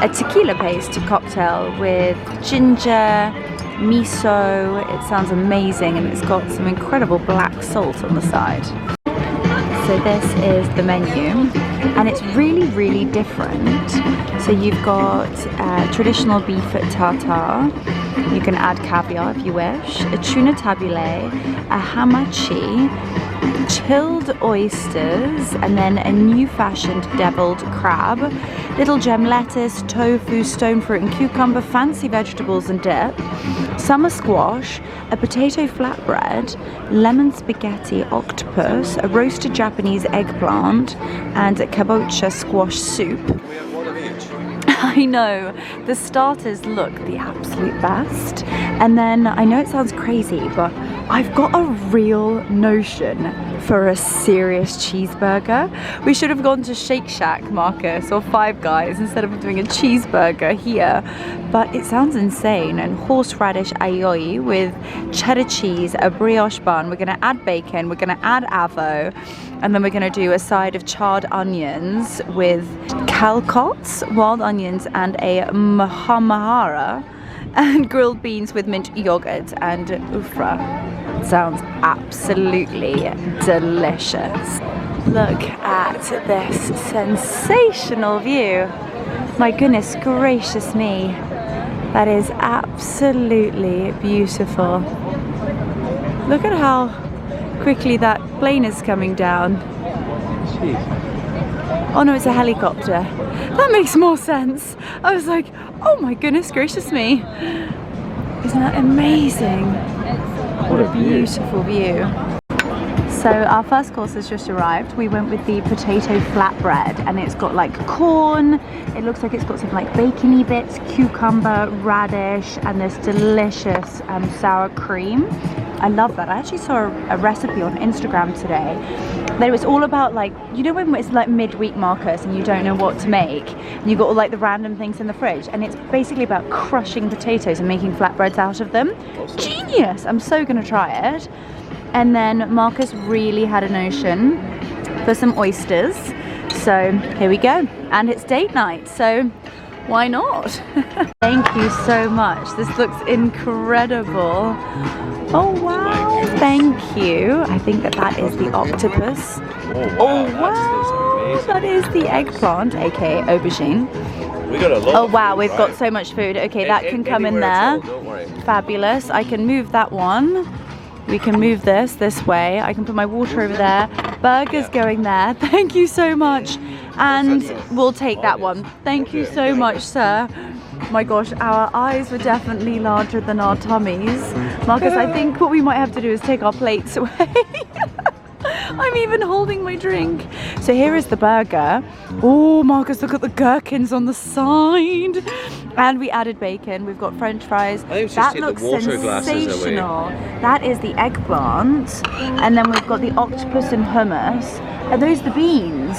a tequila-based cocktail with ginger, miso. It sounds amazing, and it's got some incredible black salt on the side. So this is the menu, and it's really, really different. So you've got traditional beef tartare. You can add caviar if you wish, a tuna tabule, a hamachi, chilled oysters, and then a new-fashioned deviled crab, little gem lettuce, tofu, stone fruit and cucumber, fancy vegetables and dip, summer squash, a potato flatbread, lemon spaghetti octopus, a roasted Japanese eggplant, and a kabocha squash soup. I know, the starters look the absolute best, and then I know it sounds crazy, but I've got a real notion for a serious cheeseburger. We should have gone to Shake Shack, Marcus, or Five Guys instead of doing a cheeseburger here, but it sounds insane. And horseradish aioli with cheddar cheese, a brioche bun, we're gonna add bacon, we're gonna add avo, and then we're gonna do a side of charred onions with calcots, wild onions, and a mahamahara, and grilled beans with mint yogurt and ufra. Sounds absolutely delicious. Look at this sensational view. My goodness gracious me. That is absolutely beautiful. Look at how quickly that plane is coming down. Oh no, it's a helicopter. That makes more sense. I was like, oh my goodness gracious me. Isn't that amazing? What a beautiful view. So our first course has just arrived. We went with the potato flatbread and it's got like corn. It looks like it's got some like bacony bits, cucumber, radish, and this delicious sour cream. I love that. I actually saw a recipe on Instagram today. That it was all about like, you know when it's like midweek markers and you don't know what to make and you've got all like the random things in the fridge, and it's basically about crushing potatoes and making flatbreads out of them. Awesome. Genius! I'm so gonna try it. And then Marcus really had a notion for some oysters. So here we go. And it's date night, so why not? Thank you so much. This looks incredible. Oh wow, thank you. I think that is the octopus. Oh wow, that is the eggplant, aka aubergine. We got a lot. Oh wow, we've got so much food. Okay, that can come in there. Don't worry. Fabulous. I can move that one. We can move this way. I can put my water over there. Burgers going there. Thank you so much. And we'll take that one. Thank you so much, sir. My gosh, our eyes were definitely larger than our tummies. Marcus, I think what we might have to do is take our plates away. I'm even holding my drink. So here is the burger. Oh, Marcus, look at the gherkins on the side. And we added bacon. We've got French fries. That looks sensational. That is the eggplant. And then we've got the octopus and hummus. Are those the beans?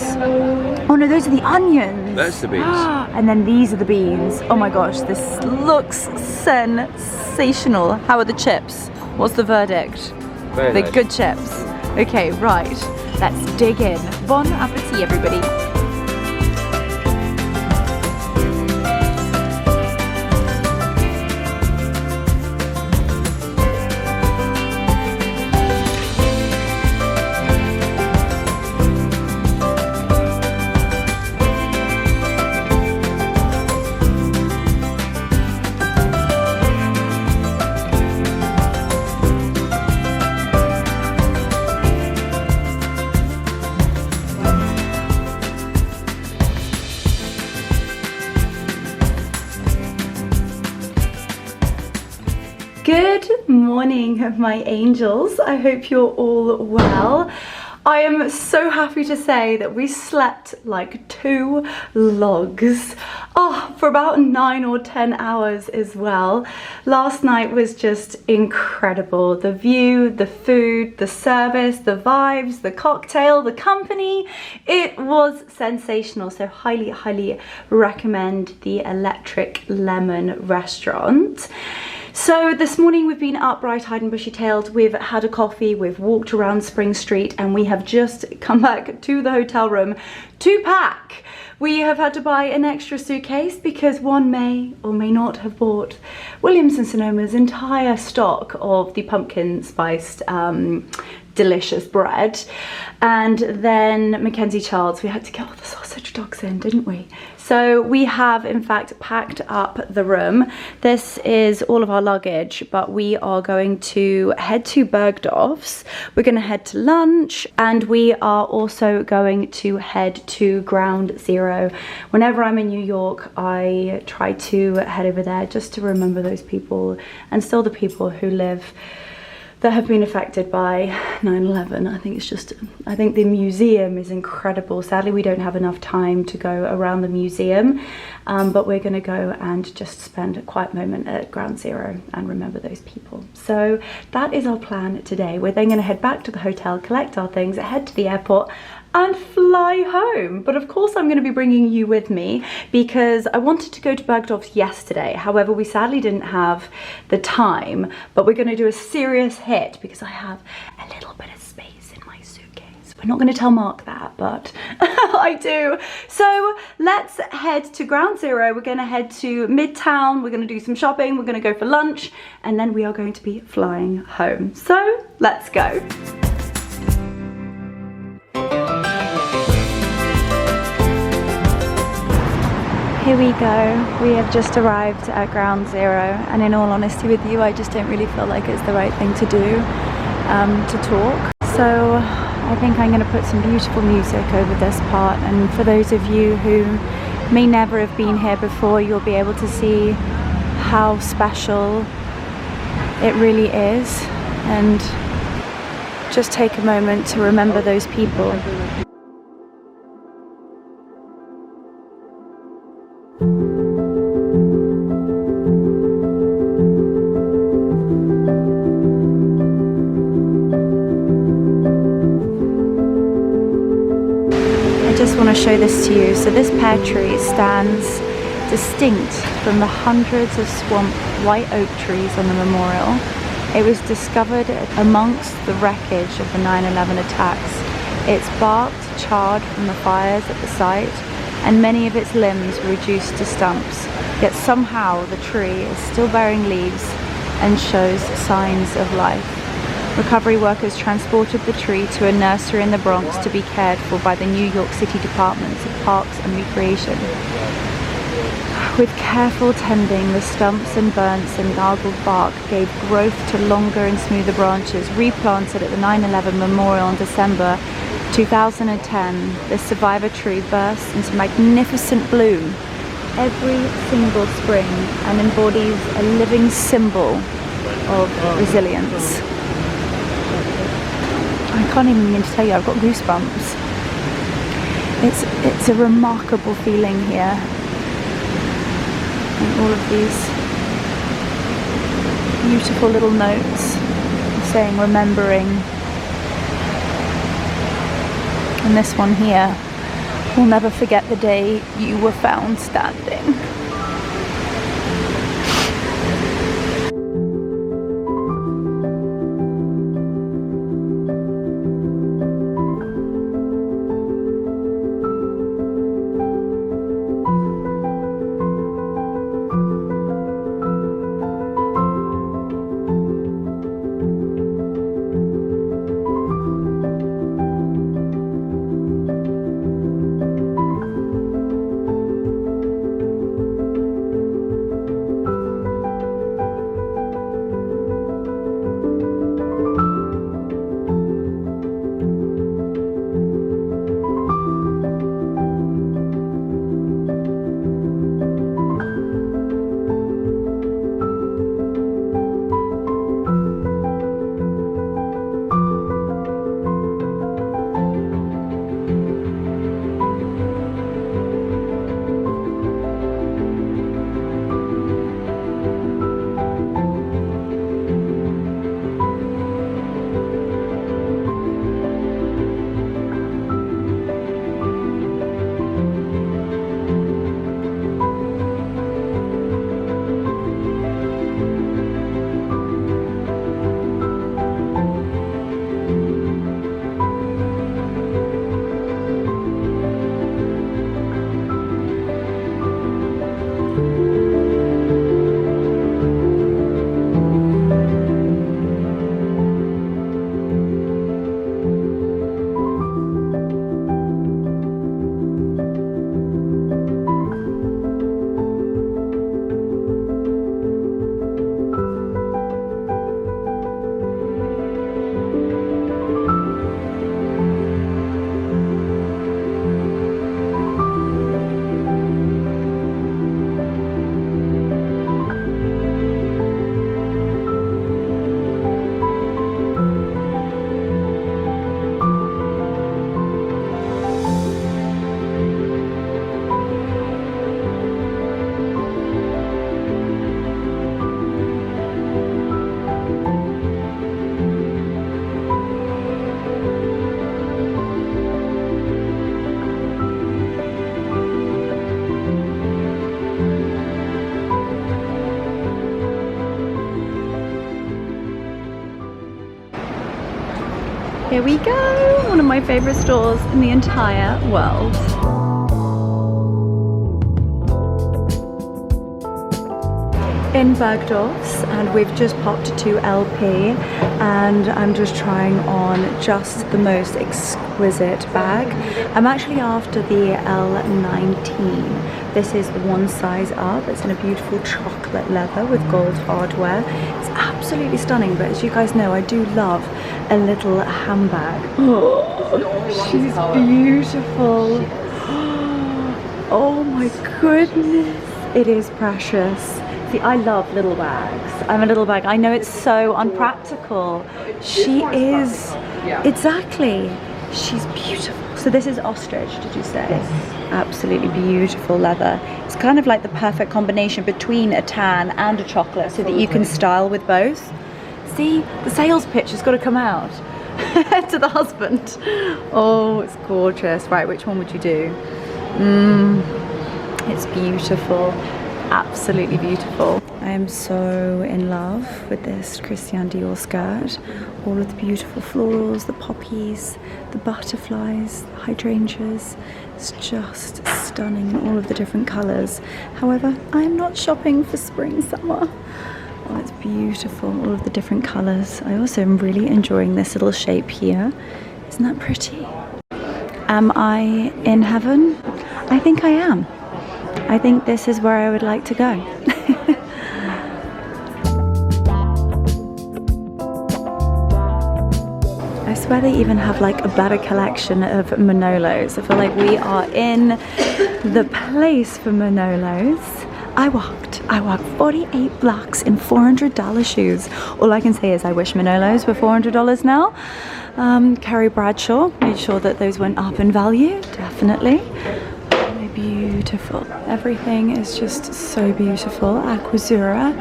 Oh no, those are the onions. That's the beans. And then these are the beans. Oh my gosh, this looks sensational. How are the chips? What's the verdict? Very They're good chips. Okay, right. Let's dig in. Bon appetit, everybody. Good morning, my angels. I hope you're all well. I am so happy to say that we slept like two logs. Oh, for about 9 or 10 hours as well. Last night was just incredible. The view, the food, the service, the vibes, the cocktail, the company. It was sensational. So highly, highly recommend the Electric Lemon restaurant. So this morning we've been up bright-eyed and bushy-tailed, we've had a coffee, we've walked around Spring Street, and we have just come back to the hotel room to pack. We have had to buy an extra suitcase because one may or may not have bought Williams & Sonoma's entire stock of the pumpkin spiced delicious bread. And then Mackenzie Childs, we had to get all the sausage dogs in, didn't we? So we have in fact packed up the room. This is all of our luggage, but we are going to head to Bergdorf's. We're going to head to lunch, and we are also going to head to Ground Zero. Whenever I'm in New York, I try to head over there just to remember those people, and still the people who live that have been affected by 9/11. I think the museum is incredible. Sadly, we don't have enough time to go around the museum, but we're gonna go and just spend a quiet moment at Ground Zero and remember those people. So that is our plan today. We're then gonna head back to the hotel, collect our things, head to the airport, and fly home. But of course I'm going to be bringing you with me because I wanted to go to Bergdorf's yesterday. However, we sadly didn't have the time, but we're going to do a serious hit because I have a little bit of space in my suitcase. We're not going to tell Mark that, but I do. So let's head to Ground Zero. We're going to head to Midtown. We're going to do some shopping. We're going to go for lunch, and then we are going to be flying home. So let's go. Here we go. We have just arrived at ground zero, and in all honesty with you, I just don't really feel like it's the right thing to do, to talk. So I think I'm going to put some beautiful music over this part, and for those of you who may never have been here before, you'll be able to see how special it really is, and just take a moment to remember those people. I just want to show this to you. So this pear tree stands distinct from the hundreds of swamp white oak trees on the memorial. It was discovered amongst the wreckage of the 9/11 attacks. Its bark charred from the fires at the site, and many of its limbs were reduced to stumps. Yet somehow the tree is still bearing leaves and shows signs of life. Recovery workers transported the tree to a nursery in the Bronx to be cared for by the New York City Departments of Parks and Recreation. With careful tending, the stumps and burns and gargled bark gave growth to longer and smoother branches. Replanted at the 9/11 memorial in December 2010, the survivor tree bursts into magnificent bloom every single spring and embodies a living symbol of resilience. I can't even begin to tell you, I've got goosebumps. It's a remarkable feeling here. And all of these beautiful little notes saying remembering. And this one here, we'll never forget the day you were found standing. Here we go, one of my favorite stores in the entire world. in Bergdorf's and we've just popped to LP and I'm just trying on just the most exquisite bag. I'm actually after the L19. This is one size up. It's in a beautiful chocolate leather with gold hardware. It's absolutely stunning, but as you guys know, I do love a little handbag. Oh, she's beautiful. Oh my goodness. It is precious. See, I love little bags. I'm a little bag. I know it's so unpractical. She is, exactly. She's beautiful. So this is ostrich, did you say? Yes. Absolutely beautiful leather. It's kind of like the perfect combination between a tan and a chocolate so that you can style with both. See, the sales pitch has got to come out to the husband. Oh, it's gorgeous. Right, which one would you do? It's beautiful. Absolutely beautiful. I am so in love with this Christian Dior skirt. All of the beautiful florals, the poppies, the butterflies, the hydrangeas. It's just stunning in all of the different colours. However, I'm not shopping for spring, summer. Oh, it's beautiful, all of the different colours. I also am really enjoying this little shape here. Isn't that pretty? Am I in heaven? I think I am. I think this is where I would like to go. I swear they even have like a better collection of Manolos. I feel like we are in the place for Manolos. I walked 48 blocks in $400 shoes. All I can say is I wish Manolos were $400 now. Carrie Bradshaw made sure that those went up in value, definitely. Beautiful. Everything is just so beautiful. Aquazzura.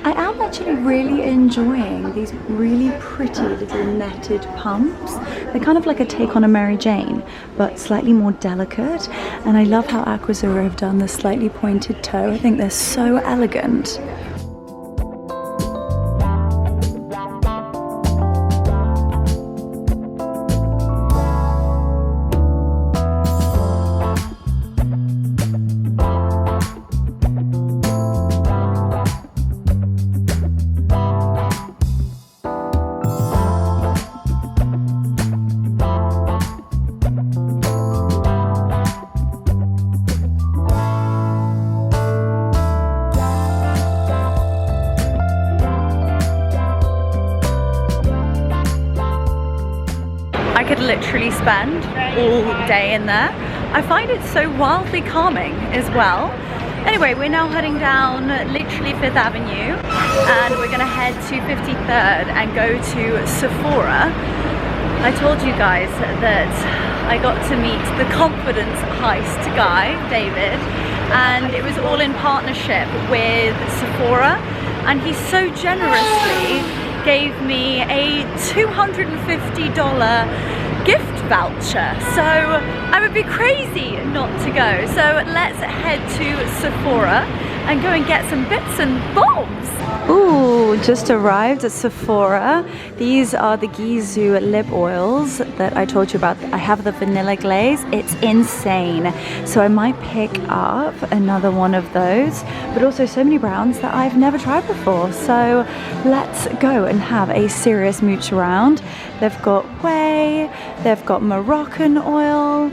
I am actually really enjoying these really pretty little netted pumps. They're kind of like a take on a Mary Jane, but slightly more delicate. And I love how Aquazzura have done the slightly pointed toe. I think they're so elegant. I could literally spend all day in there. I find it so wildly calming as well. Anyway, we're now heading down literally 5th Avenue and we're gonna head to 53rd and go to Sephora. I told you guys that I got to meet the confidence heist guy, David, and it was all in partnership with Sephora, and he so generously gave me a $250 gift voucher, so I would be crazy not to go. So let's head to Sephora and go and get some bits and bobs. Ooh, just arrived at Sephora. These are the Gisou lip oils that I told you about. I have the vanilla glaze. It's insane. So I might pick up another one of those, but also so many browns that I've never tried before. So let's go and have a serious mooch around. They've got whey, they've got Moroccan oil.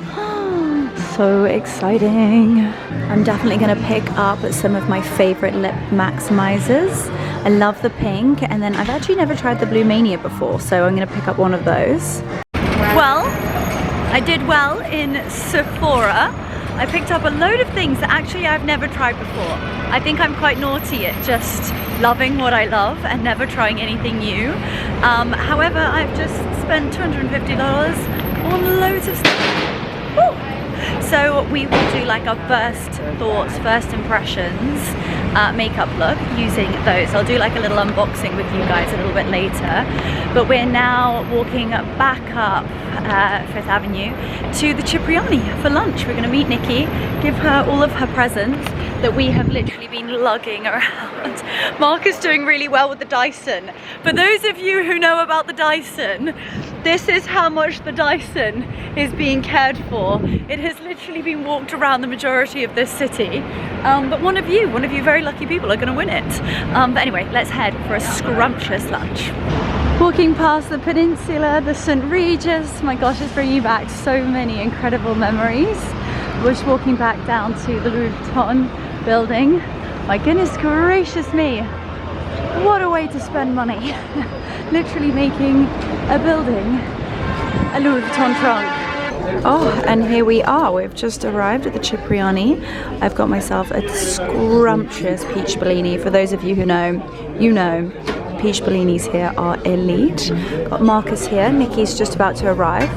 So exciting. I'm definitely gonna pick up some of my favorite lip maximizers. I love the pink, and then I've actually never tried the Blue Mania before, so I'm gonna pick up one of those. Well, I did well in Sephora. I picked up a load of things that actually I've never tried before. I think I'm quite naughty at just loving what I love and never trying anything new. However, I've just spent $250 on loads of stuff. Woo! So we will do like our first thoughts, first impressions makeup look using those. I'll do like a little unboxing with you guys a little bit later. But we're now walking back up 5th Avenue to the Cipriani for lunch. We're going to meet Niki, give her all of her presents, that we have literally been lugging around. Mark is doing really well with the Dyson. For those of you who know about the Dyson, this is how much the Dyson is being cared for. It has literally been walked around the majority of this city. But one of you very lucky people are going to win it. But anyway, let's head for a scrumptious lunch. Walking past the peninsula, the St. Regis, my gosh, it's bringing back so many incredible memories. We're just walking back down to the Louis Vuitton building. My goodness gracious me, what a way to spend money. Literally making a building a Louis Vuitton trunk. Oh, and here we are. We've just arrived at the Cipriani. I've got myself a scrumptious peach Bellini. For those of you who know, you know. Peach Bellinis here are elite. Got Marcus here. Nicki's just about to arrive.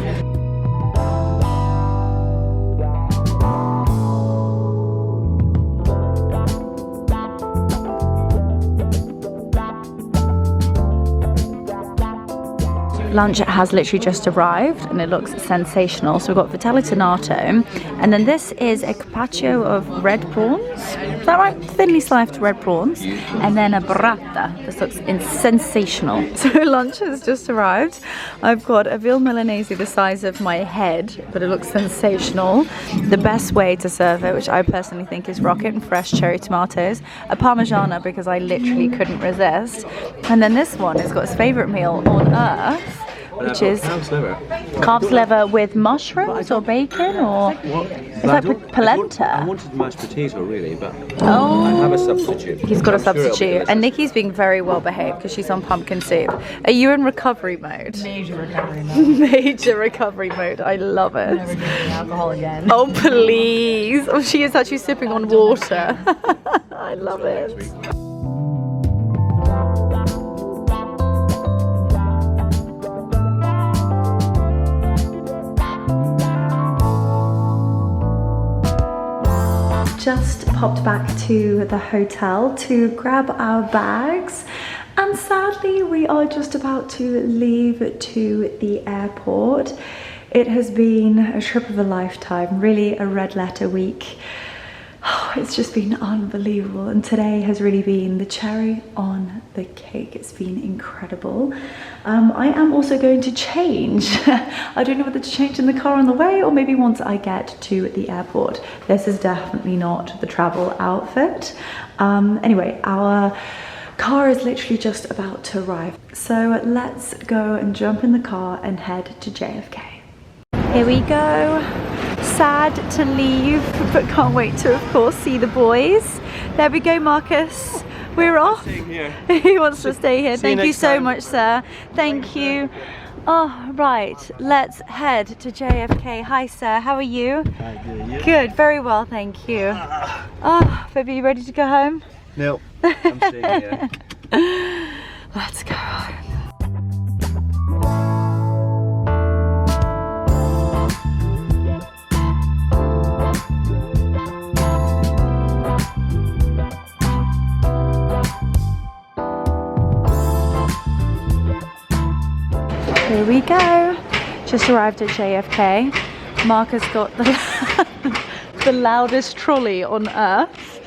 Lunch has literally just arrived and it looks sensational. So we've got vitello tonato, and then this is a carpaccio of red prawns. Is that right? Thinly sliced red prawns, and then a burrata. This looks sensational. So lunch has just arrived. I've got a veal milanese the size of my head, but it looks sensational. The best way to serve it, which I personally think is rocket, and fresh cherry tomatoes, a parmigiana because I literally couldn't resist, and then this one has got his favourite meal on earth, which is calf's liver with mushrooms or bacon, or it's like polenta. I wanted mashed potato really, but Oh, I have a substitute. he's got a I'm sure it'll be substitute. delicious. And Nikki's being very well behaved because she's on pumpkin soup. Are you in recovery mode? Major recovery mode. Major recovery mode. I love it. Never drinking alcohol again. Oh please! Oh, she is actually sipping on water. I love it. Just popped back to the hotel to grab our bags, and sadly we are just about to leave to the airport. It has been a trip of a lifetime, really a red letter week. Oh, it's just been unbelievable, and today has really been the cherry on the cake. It's been incredible. I am also going to change. I don't know whether to change in the car on the way or maybe once I get to the airport. This is definitely not the travel outfit. Anyway, our car is literally just about to arrive. So let's go and jump in the car and head to JFK. Here we go. Sad to leave, but can't wait to, of course, see the boys. There we go, Marcus. We're off. He wants to stay here. Thank you so much, sir. Thank you. Oh, right. Let's head to JFK. Hi, sir. How are you? Hi, Good. Very well, thank you. Oh, baby, you ready to go home? No, I'm staying here. Let's go home. Here we go. Just arrived at JFK. Mark has got the loudest trolley on earth,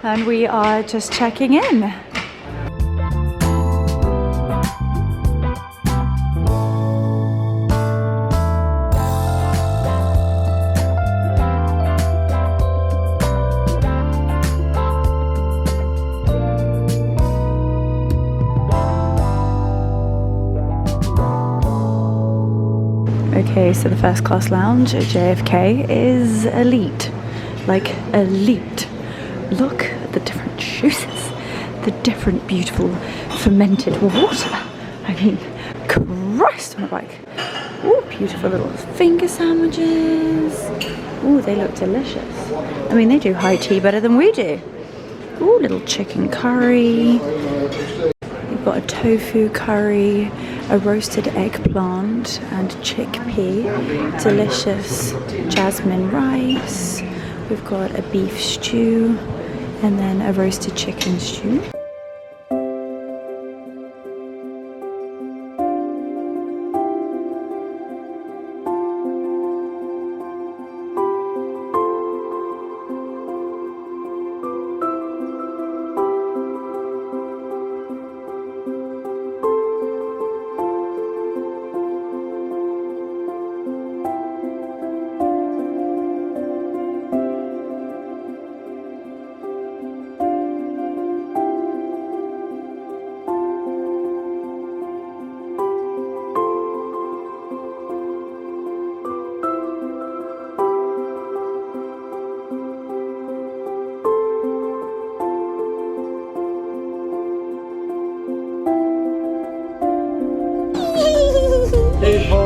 and we are just checking in. Okay, so the first class lounge at JFK is elite, like elite. Look at the different juices, the different beautiful fermented water. I mean, Christ on a bike. Ooh, beautiful little finger sandwiches. Ooh, they look delicious. I mean, they do high tea better than we do. Ooh, little chicken curry. We've got a tofu curry, a roasted eggplant and chickpea, delicious jasmine rice. We've got a beef stew and then a roasted chicken stew. Hey,